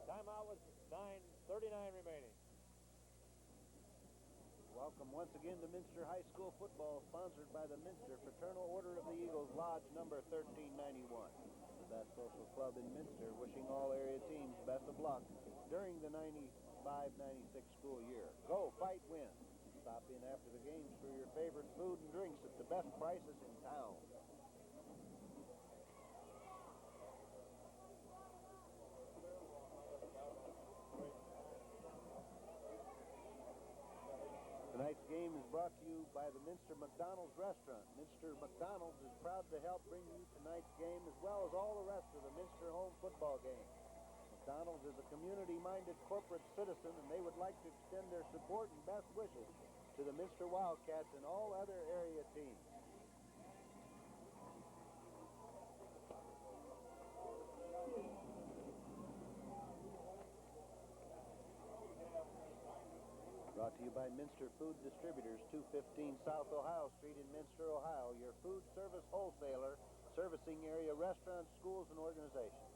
timeout with 9:39 remaining. Welcome once again to Minster High School football, sponsored by the Minster Fraternal Order of the Eagles, Lodge number 1391. The best social club in Minster, wishing all area teams best of luck during the 95-96 school year. Go, fight, win. Stop in after the games for your favorite food and drinks at the best prices in town. Tonight's game is brought to you by the Minster McDonald's Restaurant. Minster McDonald's is proud to help bring you tonight's game as well as all the rest of the Minster home football game. McDonald's is a community-minded corporate citizen, and they would like to extend their support and best wishes to the Minster Wildcats and all other area teams. Brought to you by Minster Food Distributors, 215 South Ohio Street in Minster, Ohio, your food service wholesaler, servicing area restaurants, schools, and organizations.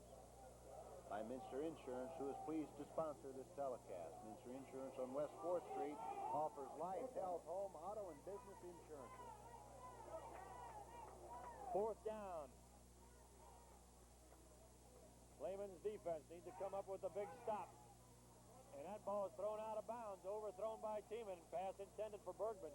By Minster Insurance, who is pleased to sponsor this telecast. Minster Insurance on West 4th Street offers life, health, home, auto, and business insurances. 4th down. Lehman's defense needs to come up with a big stop. And that ball is thrown out of bounds, overthrown by Tiemann. Pass intended for Bergman.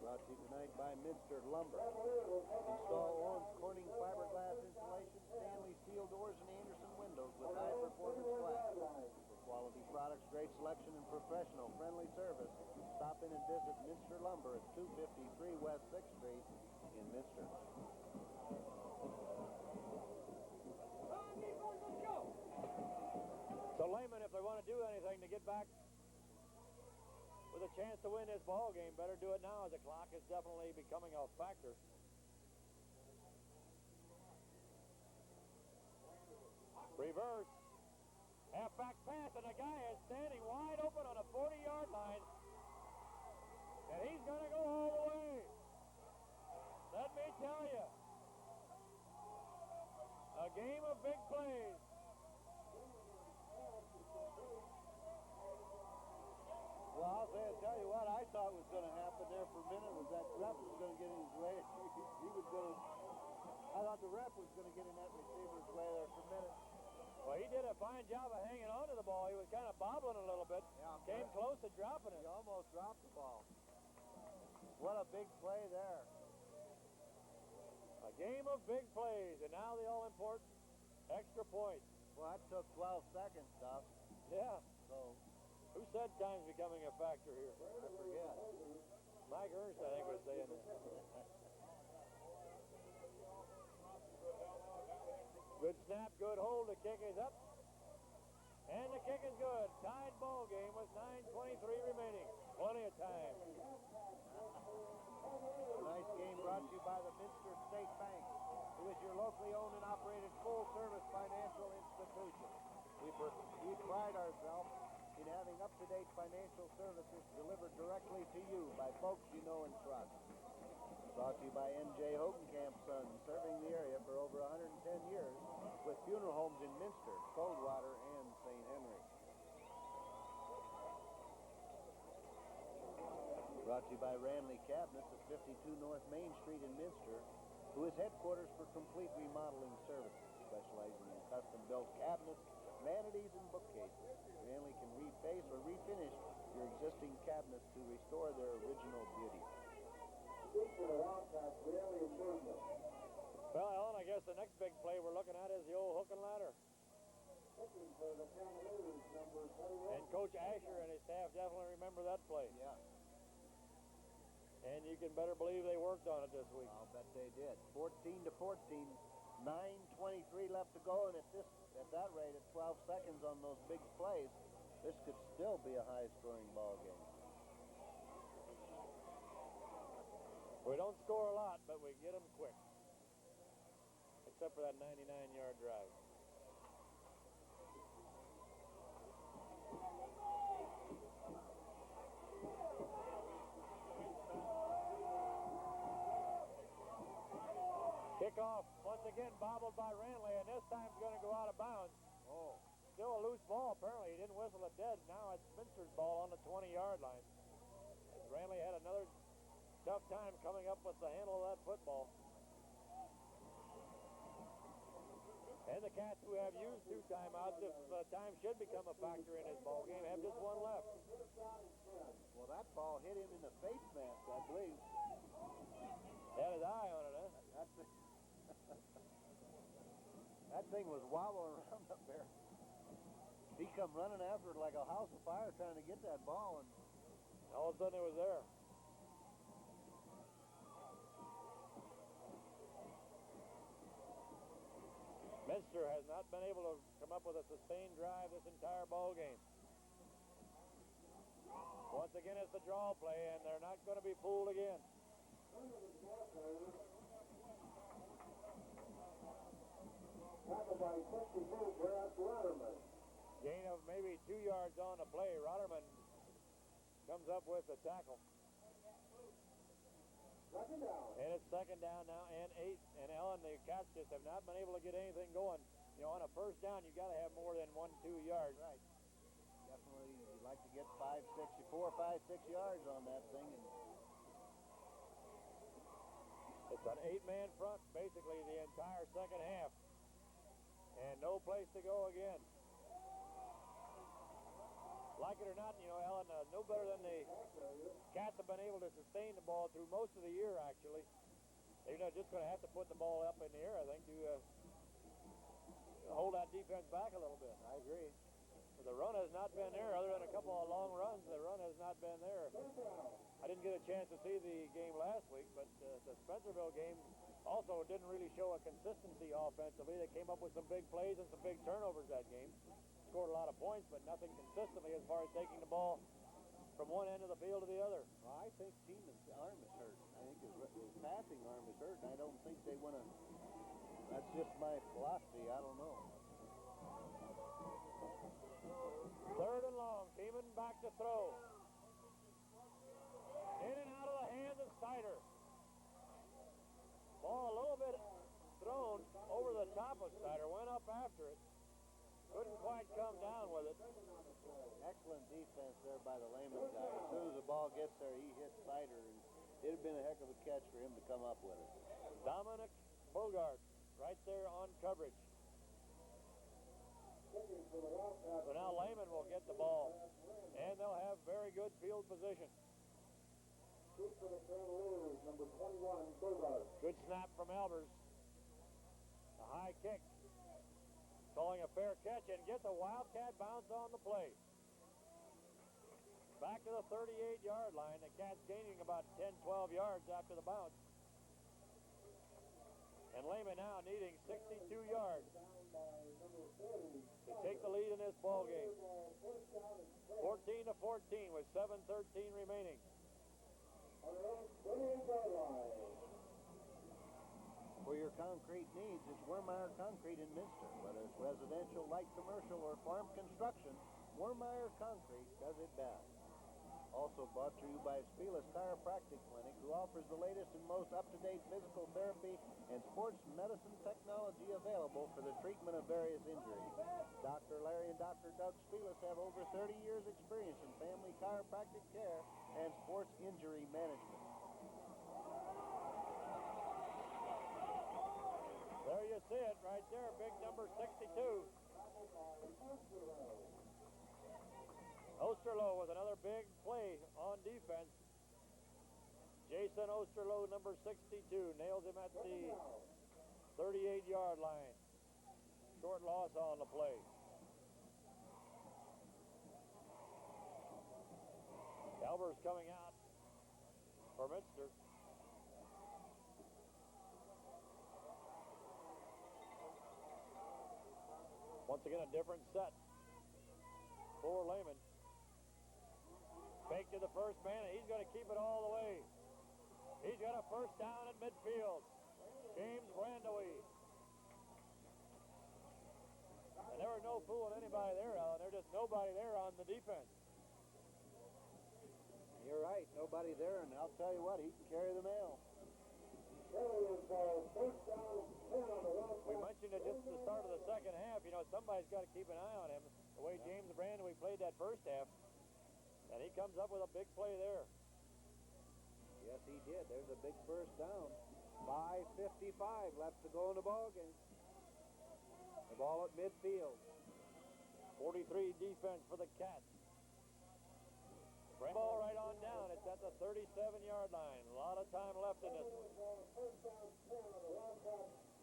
Brought to you tonight by Minster Lumber. Install Owens Corning fiberglass insulation, Stanley steel doors, and Anderson windows with high-performance glass. For quality products, great selection, and professional, friendly service, stop in and visit Minster Lumber at 253 West 6th Street in Minster. So Lehman, if they want to do anything to get back with a chance to win this ball game, better do it now, as the clock is definitely becoming a factor. Reverse. Halfback pass, and the guy is standing wide open on a 40-yard line. And he's going to go all the way. Let me tell you. A game of big plays. Well, I'll tell you what I thought was going to happen there for a minute was that ref was going to get in his way. I thought the ref was going to get in that receiver's way there for a minute. Well, he did a fine job of hanging on to the ball. He was kind of bobbling a little bit. Yeah, came close to dropping it. He almost dropped the ball. What a big play there. A game of big plays, and now the all-important extra point. Well, that took 12 seconds, Duff. Yeah. So, who said time's becoming a factor here? I forget. Mike Ernst, I think, was saying that. Good snap, good hold. The kick is up. And the kick is good. Tied ball game with 9:23 remaining. Plenty of time. Nice game brought to you by the Minster State Bank, who is your locally owned and operated full-service financial institution. We pride ourselves in having up-to-date financial services delivered directly to you by folks you know and trust. Brought to you by N.J. Hogenkamp Sons, serving the area for over 110 years with funeral homes in Minster, Coldwater, and St. Henry. Brought to you by Ranley Cabinets at 52 North Main Street in Minster, who is headquarters for complete remodeling services, specializing in custom-built cabinets, vanities, and bookcases. Ranley can reface or refinish your existing cabinets to restore their original beauty. Well, Ellen, I guess the next big play we're looking at is the old hook and ladder. Kicking for the Cavaliers, number 21. And Coach Asher and his staff definitely remember that play. Yeah, And you can better believe they worked on it this week. I'll bet they did. 14-14, 9:23 left to go, and at that rate, at 12 seconds on those big plays, this could still be a high-scoring ball game. We don't score a lot, but we get them quick. Except for that 99-yard drive. Kickoff, once again, bobbled by Ranley, and this time it's going to go out of bounds. Oh. Still a loose ball, apparently. He didn't whistle it dead. Now it's Minster's ball on the 20-yard line. Ranley had another tough time coming up with the handle of that football. And the Cats, who have used 2 timeouts, if time should become a factor in this ball game, have just one left. Well, that ball hit him in the face mask, I believe. Had his eye on it, huh? That thing was wobbling around up there. He come running after it like a house of fire trying to get that ball, and all of a sudden it was there. Minster has not been able to come up with a sustained drive this entire ball game. Once again, it's the draw play, and they're not going to be fooled again. Tackled by 62, Brad Rotterman. Gain of maybe 2 yards on the play. Rotterman comes up with the tackle. Second down. And it's second down now and 8. And Ellen, the Cats just have not been able to get anything going. You know, on a first down, you got to have more than 1-2 yards. right. Definitely, you'd like to get 4 or 5, 6 yards on that thing. And it's an 8-man front basically the entire second half. And no place to go again. Like it or not, you know, Ellen, no better than the Cats have been able to sustain the ball through most of the year, actually. They're just going to have to put the ball up in the air, I think, to hold that defense back a little bit. I agree. But the run has not been there, other than a couple of long runs. The run has not been there. I didn't get a chance to see the game last week, but the Spencerville game also didn't really show a consistency offensively. They came up with some big plays and some big turnovers that game. Scored a lot of points, but nothing consistently as far as taking the ball from one end of the field to the other. Well, I think Tieman's arm is hurt. I think his passing arm is hurt, and I don't think they want to. That's just my philosophy. I don't know. Third and long. Tiemann back to throw. In and out of the hands of Sider. Ball a little bit thrown over the top of Sider. Went up after it. Couldn't quite come down with it. Excellent defense there by the Lehman guy. As soon as the ball gets there, he hits Sider, and it'd have been a heck of a catch for him to come up with it. Dominic Bogart right there on coverage. So now Lehman will get the ball, and they'll have very good field position. Shoot for the Cavaliers, number 21, Bogart. Good snap from Albers. A high kick. Calling a fair catch and gets a Wildcat bounce on the play. Back to the 38-yard line. The Cats gaining about 10, 12 yards after the bounce. And Lehman now needing 62 yards to take the lead in this ball game. 14-14 with 7:13 remaining. For your concrete needs, it's Wermeyer Concrete in Minster. Whether it's residential, light commercial, or farm construction, Wermeyer Concrete does it best. Also brought to you by Spiela's Chiropractic Clinic, who offers the latest and most up-to-date physical therapy and sports medicine technology available for the treatment of various injuries. Dr. Larry and Dr. Doug Spielas have over 30 years' experience in family chiropractic care and sports injury management. There you see it right there, big number 62. Osterloh with another big play on defense. Jason Osterloh, number 62, nails him at the 38-yard line. Short loss on the play. Albers coming out for Minster. Once again, a different set for Lehman. Fake to the first man, and he's going to keep it all the way. He's got a first down at midfield. James Brandaway. And there was no fooling anybody there, Alan. There's just nobody there on the defense. You're right, nobody there, and I'll tell you what, he can carry the mail. We mentioned it just at the start of the second half. You know, somebody's got to keep an eye on him. The way James Brandaway played that first half, and he comes up with a big play there. Yes, he did. There's a big first down. 5:55 left to go in the ball game. The ball at midfield. 43 defense for the Cats. Ball right on down. It's at the 37-yard line. A lot of time left in this one.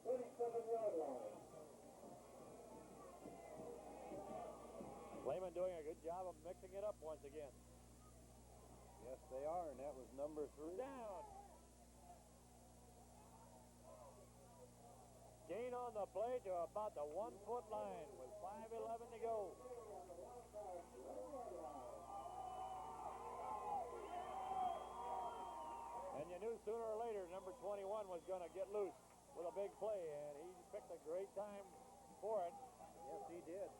37-yard line. Lehman doing a good job of mixing it up once again. Yes, they are, and that was number 3. Down. Gain on the play to about the 1-foot line with 5:11 to go. And you knew sooner or later number 21 was going to get loose with a big play, and he picked a great time for it. Yes, he did.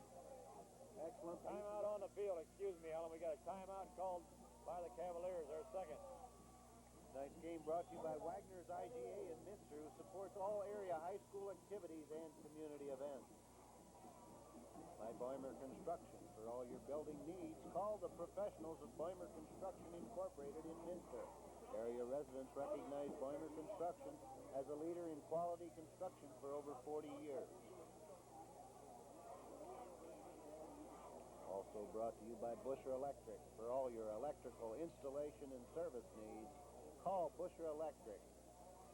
Excellent. Timeout on the field. Excuse me, Alan. We got a timeout called by the Cavaliers, their second. Tonight's game brought to you by Wagner's IGA in Minster, who supports all area high school activities and community events. By Boimer Construction. For all your building needs, call the professionals of Boimer Construction Incorporated in Minster. Area residents recognize Boimer Construction as a leader in quality construction for over 40 years. Also brought to you by Busher Electric. For all your electrical installation and service needs, call Busher Electric.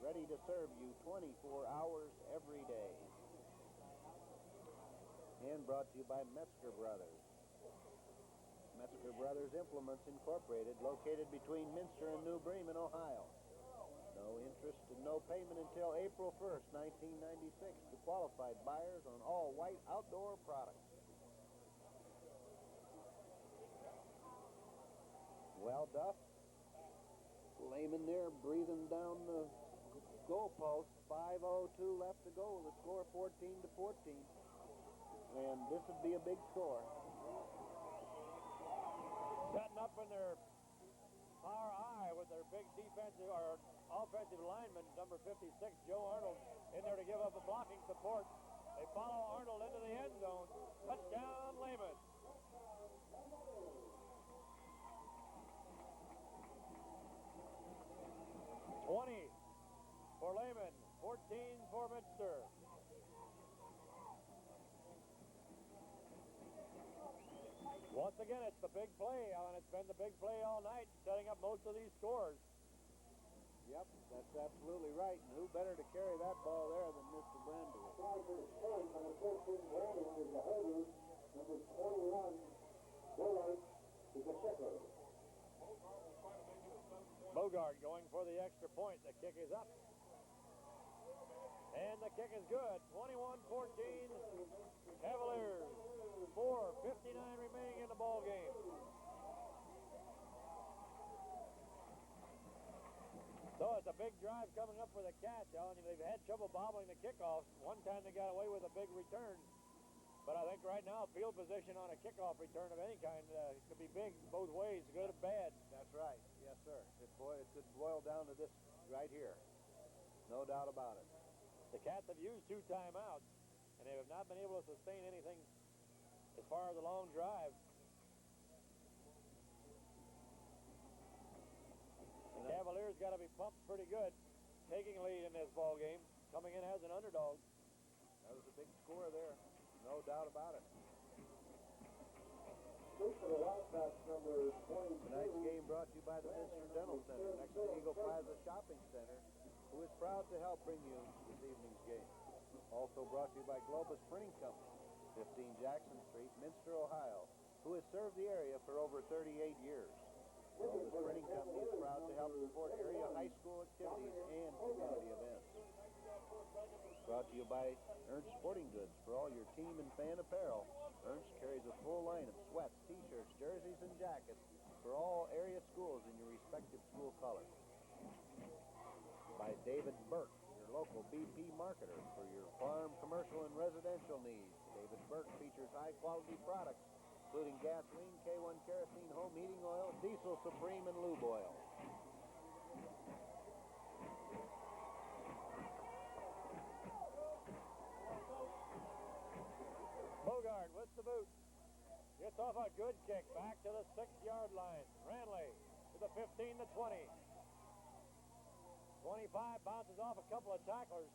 Ready to serve you 24 hours every day. And brought to you by Metzger Brothers. Metzger Brothers Implements Incorporated, located between Minster and New Bremen, Ohio. No interest and no payment until April 1st, 1996 to qualified buyers on all white outdoor products. Well, Duff, Lehman there breathing down the goalpost. 5:02 left to go. The score 14-14. And this would be a big score. Setting up in their far eye with their big defensive or offensive lineman, number 56, Joe Arnold, in there to give up a blocking support. They follow Arnold into the end zone. Touchdown, Lehman. $20 for Lehman, 14 for Minster. Once again, it's the big play, Alan. It's been the big play all night, setting up most of these scores. Yep, that's absolutely right. And who better to carry that ball there than Mr. Brandon? Number 14, Brandon is the holder. Number 21, Willard is the kicker. Bogart going for the extra point. The kick is up. And the kick is good. 21-14, Cavaliers. 4:59 remaining in the ball game. So it's a big drive coming up for the Cats, Alan. They've had trouble bobbling the kickoff. One time they got away with a big return. But I think right now, field position on a kickoff return of any kind could be big both ways, good or bad. That's right. Yes, sir. It could boil down to this right here. No doubt about it. The Cats have used 2 timeouts, and they have not been able to sustain anything as far as a long drive. The Cavaliers got to be pumped pretty good, taking lead in this ball game, coming in as an underdog. That was a big score there. No doubt about it. For the Wildcats, number 22. Tonight's game brought to you by the Minster Dental Center, next to Eagle Plaza Shopping Center, who is proud to help bring you this evening's game. Also brought to you by Globus Printing Company, 15 Jackson Street, Minster, Ohio, who has served the area for over 38 years. Well, the Sprinting Company is proud to help support area high school activities and community events. Brought to you by Ernst Sporting Goods. For all your team and fan apparel, Ernst carries a full line of sweats, t-shirts, jerseys, and jackets for all area schools in your respective school colors. By David Burke, your local BP marketer for your farm, commercial, and residential needs. David Burke features high-quality products, including gasoline, K1 kerosene, home heating oil, diesel supreme, and lube oil. Bogart with the boot. Gets off a good kick back to the 6-yard line. Ranley to the 15 to 20. 25 bounces off a couple of tacklers.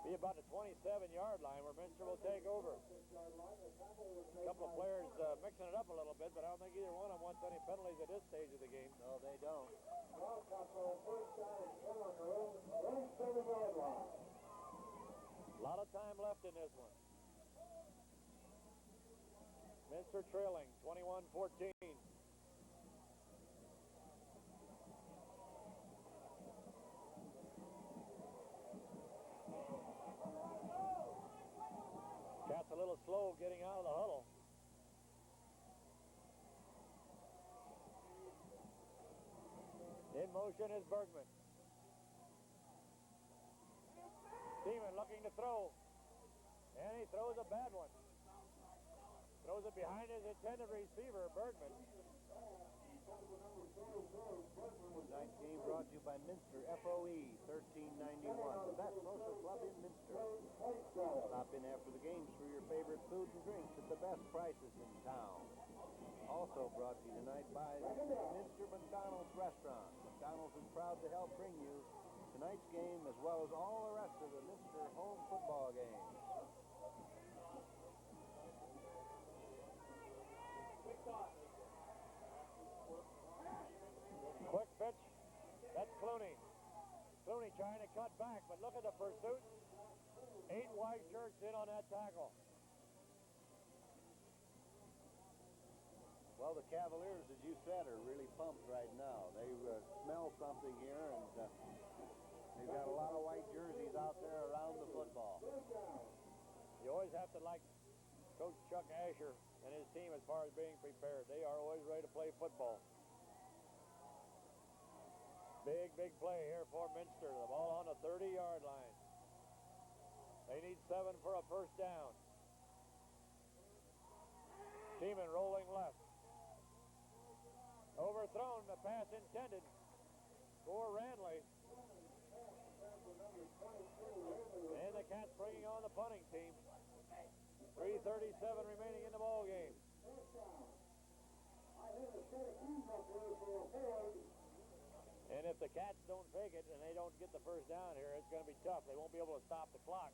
Be about the 27-yard line where Minster will take over. A couple of players mixing it up a little bit, but I don't think either one of them wants any penalties at this stage of the game. No, they don't. A lot of time left in this one. Minster trailing 21-14. Cats a little slow getting out of the huddle. In motion is Bergman. Lehman looking to throw. And he throws a bad one. Throws it behind his intended receiver, Bergman. Tonight's game brought to you by Minster, FOE, 1391, the best social club in Minster. Stop in after the games for your favorite food and drinks at the best prices in town. Also brought to you tonight by Minster McDonald's Restaurant. McDonald's is proud to help bring you tonight's game as well as all the rest of the Minster home football games. Quick pitch. That's Clooney. Clooney trying to cut back, but look at the pursuit. 8 white shirts in on that tackle. Well, the Cavaliers, as you said, are really pumped right now. They smell something here, and they've got a lot of white jerseys out there around the football. You always have to like Coach Chuck Asher and his team as far as being prepared. They are always ready to play football. Big play here for Minster. The ball on the 30-yard line. They need 7 for a first down. Lehman rolling left. Overthrown, the pass intended for Ranley. And the Cats bringing on the punting team. 3:37 remaining in the ball game. And if the Cats don't fake it and they don't get the first down here, it's going to be tough. They won't be able to stop the clock.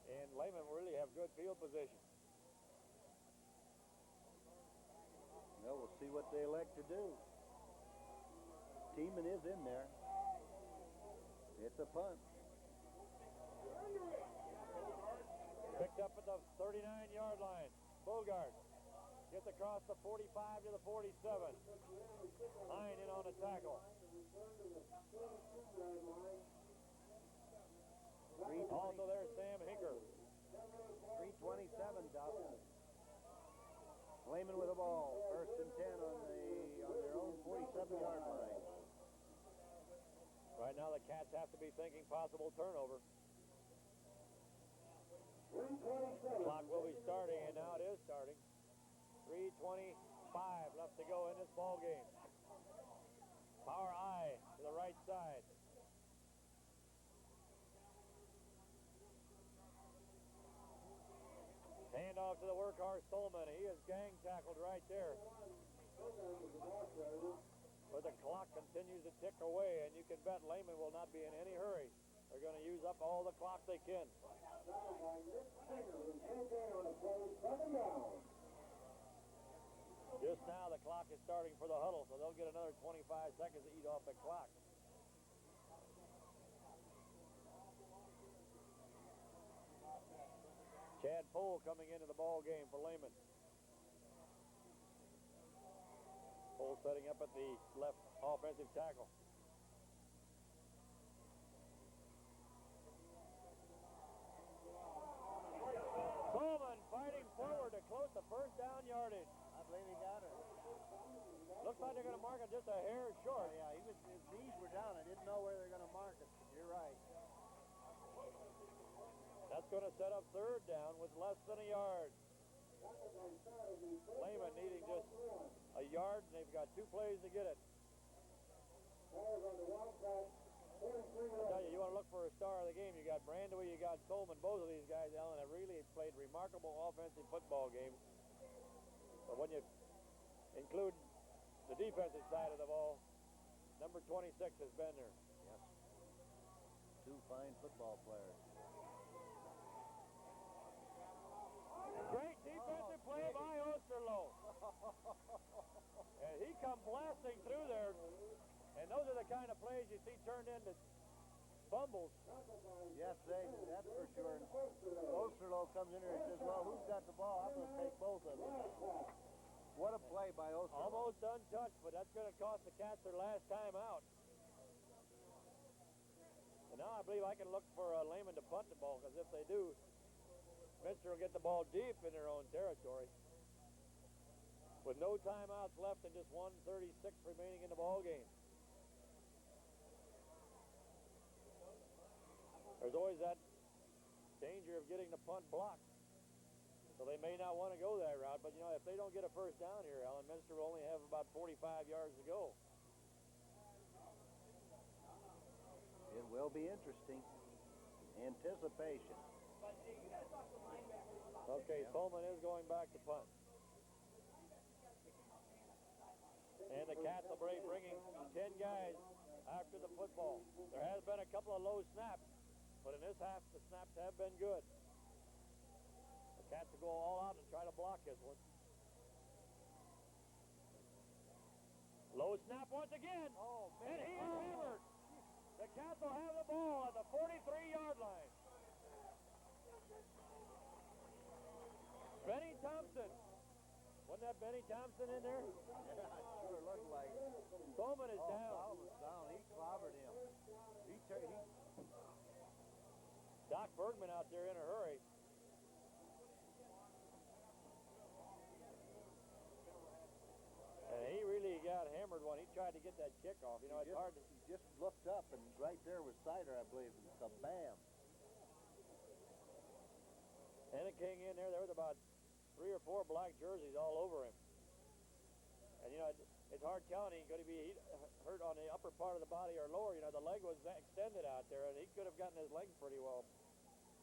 And Lehman will really have good field position. Well, we'll see what they elect to do. Teeman is in there. It's a punt. Picked up at the 39-yard line. Bogart gets across the 45 to the 47. Hine in on the tackle. Also there's Sam Hinker. 3:27, Duff. Lehman with the ball. 1st and 10 on their own 47-yard line. Right now the Cats have to be thinking possible turnover. Clock will be starting, and now it is starting. 3:25 left to go in this ball game. Power I to the right side. Handoff to the workhorse Stolman. He is gang tackled right there. But the clock continues to tick away, and you can bet Lehman will not be in any hurry. They're going to use up all the clock they can. Just now the clock is starting for the huddle, so they'll get another 25 seconds to eat off the clock. Chad Pohl coming into the ball game for Lehman. Pohl setting up at the left offensive tackle. Coleman fighting forward to close the first down yardage. I believe he got her. Looks like they're going to mark it just a hair short. Yeah, his knees were down. I didn't know where they're going to mark it. You're right. That's going to set up third down with less than a yard. Lehman needing just a yard, and they've got 2 plays to get it. I tell you, you want to look for a star of the game. You got Brandewey, you got Coleman. Both of these guys, Alan, have really played remarkable offensive football games. But when you include the defensive side of the ball, number 26 has been there. Yes. 2 fine football players. Great defensive play by Osterloh. And he come blasting through there. And those are the kind of plays you see turned into fumbles. Yes, that's for sure. And Osterloh comes in here and says, well, who's got the ball? I'm going to take both of them. What a play by Osterloh. Almost untouched, but that's going to cost the Cats their last time out. And now I believe I can look for Lehman to punt the ball, because if they do, Minster will get the ball deep in their own territory. With no timeouts left and just 1:36 remaining in the ball game. There's always that danger of getting the punt blocked. So they may not want to go that route, but you know, if they don't get a first down here, Alan, Minster will only have about 45 yards to go. It will be interesting. Anticipation. Okay, Coleman is going back to punt. And the Cats will be bringing 10 guys after the football. There has been a couple of low snaps, but in this half, the snaps have been good. The Cats will go all out and try to block this one. Low snap once again. Oh, man. And he is hammered. The Cats will have the ball at the 43-yard line. Benny Thompson. Wasn't that Benny Thompson in there? Yeah, it sure looked like it. Coleman is down. Coleman's down. He clobbered him. Doc Bergman out there in a hurry. And he really got hammered when he tried to get that kickoff. You know, it's hard to... He just looked up, and right there was Sider, I believe. It's a bam. Hennig King in there. There was about 3 or 4 black jerseys all over him. And, you know, it's hard telling. He's going to be hurt on the upper part of the body or lower. You know, the leg was extended out there, and he could have gotten his leg pretty well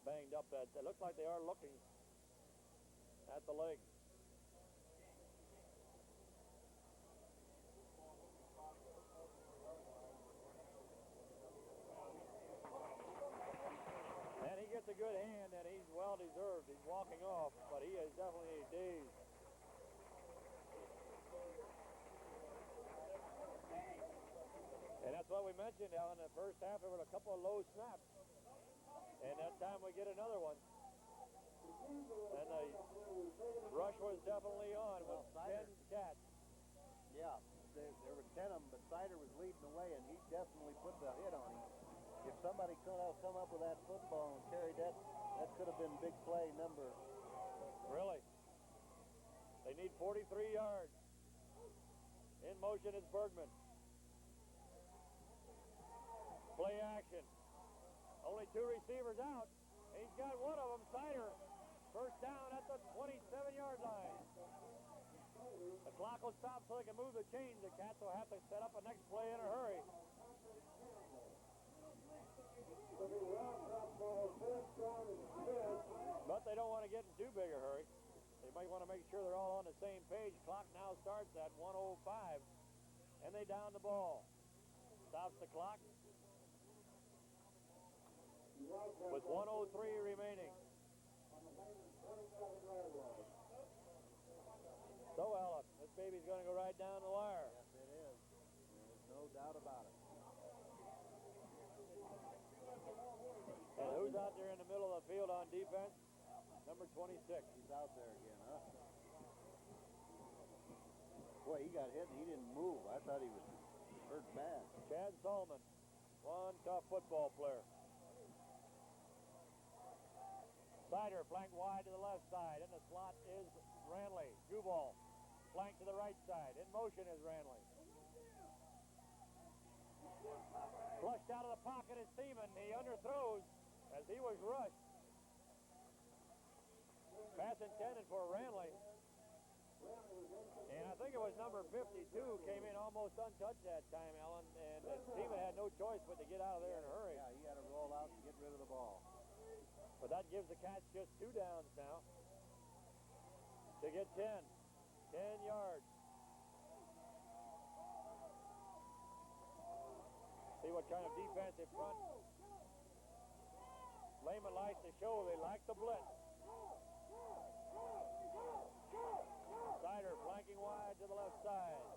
banged up. It looks like they are looking at the leg. And he gets a good hand, and he's well deserved. He's walking off, but he is definitely dazed. And that's what we mentioned, Alan. In the first half, there were a couple of low snaps. And that time we get another one. And the rush was definitely on with 10 Cats. Yeah, there were 10 of them, but Sider was leading the way, and he definitely put the hit on him. If somebody could have come up with that football and carried that could have been big play number. Really? They need 43 yards. In motion is Bergman. Play action. Only 2 receivers out. He's got one of them, Sider. First down at the 27-yard line. The clock will stop so they can move the chains. The Cats will have to set up a next play in a hurry. But they don't want to get in too big a hurry. They might want to make sure they're all on the same page. Clock now starts at 1:05. And they down the ball. Stops the clock. With 1:03 remaining. So, Ella, this baby's going to go right down the wire. Yes, it is. There's no doubt about it. And who's out there in the middle of the field on defense? number 26. He's out there again, huh? Boy, he got hit and he didn't move. I thought he was hurt bad. Chad Solomon, one tough football player. Sider flanked wide to the left side. In the slot is Ranley. Jubal flanked to the right side. In motion is Ranley. Flushed out of the pocket is Seaman. He underthrows as he was rushed. Pass intended for Ranley. And I think it was number 52 came in almost untouched that time, Ellen. And Seaman had no choice but to get out of there in a hurry. Yeah, he had to roll out and get rid of the ball. But that gives the Cats just 2 downs now to get 10. 10 yards. See what kind of defensive front Lehman likes to show. They like the blitz. Sider flanking wide to the left side.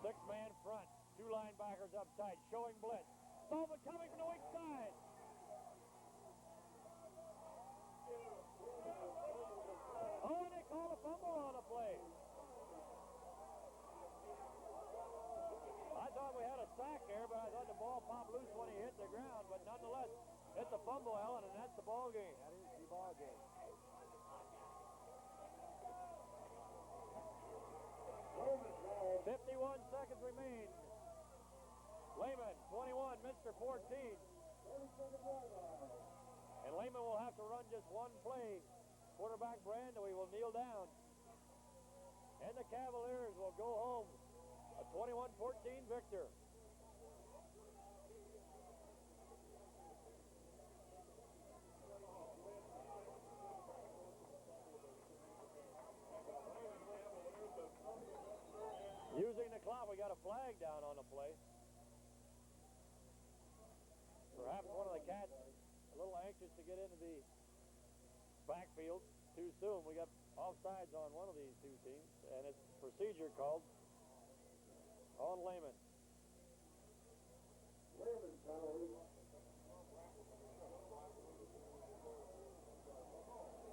6-man front. 2 linebackers up tight, showing blitz. Sullivan coming from the weak side. Oh, and they call a fumble on the play. I thought we had a sack there, but I thought the ball popped loose when he hit the ground. But nonetheless, it's a fumble, Ellen, and that's the ball game. That is the ball game. 51 seconds remain. Lehman, 21, Minster 14. And Lehman will have to run just one play. Quarterback Brando, he will kneel down. And the Cavaliers will go home a 21-14 victor. Using the clock, we got a flag down on the play. Perhaps one of the Cats a little anxious to get into the backfield too soon. We got offsides on one of these 2 teams, and it's procedure called on Lehman.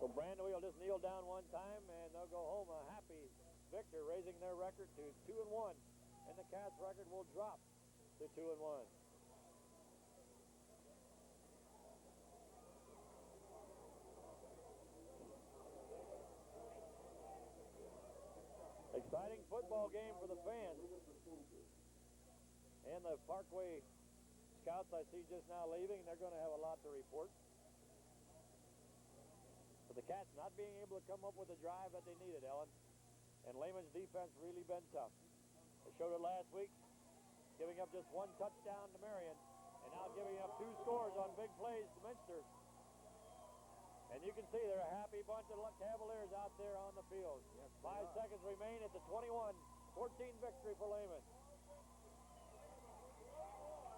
So Brando will just kneel down one time, and they'll go home a happy victor, raising their record to 2-1, and the Cats' record will drop to 2-1. Exciting football game for the fans. And the Parkway scouts I see just now leaving, they're going to have a lot to report. But the Cats not being able to come up with the drive that they needed, Ellen. And Lehman's defense really been tough. They showed it last week, giving up just 1 touchdown to Marion, and now giving up 2 scores on big plays to Minster. And you can see they're a happy bunch of Cavaliers out there on the field. Yes, 5 seconds remain at the 21-14 victory for Lehman.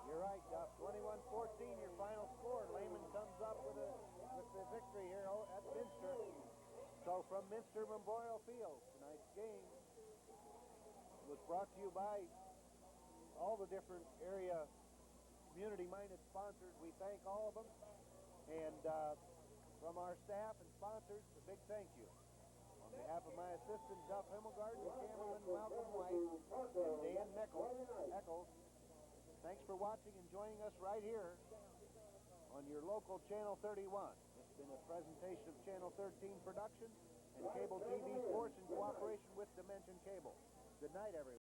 You're right, Duff. 21-14, your final score. Lehman comes up with the victory here at Minster. So from Minster Memorial Field, tonight's game was brought to you by all the different area community-minded sponsors. We thank all of them. And from our staff and sponsors, a big thank you. On behalf of my assistant, Duff Himmelgarten, and cameraman Malcolm White, and Dan Eccles, thanks for watching and joining us right here on your local Channel 31. This has been a presentation of Channel 13 Productions and Cable TV Sports in cooperation with Dimension Cable. Good night, everyone.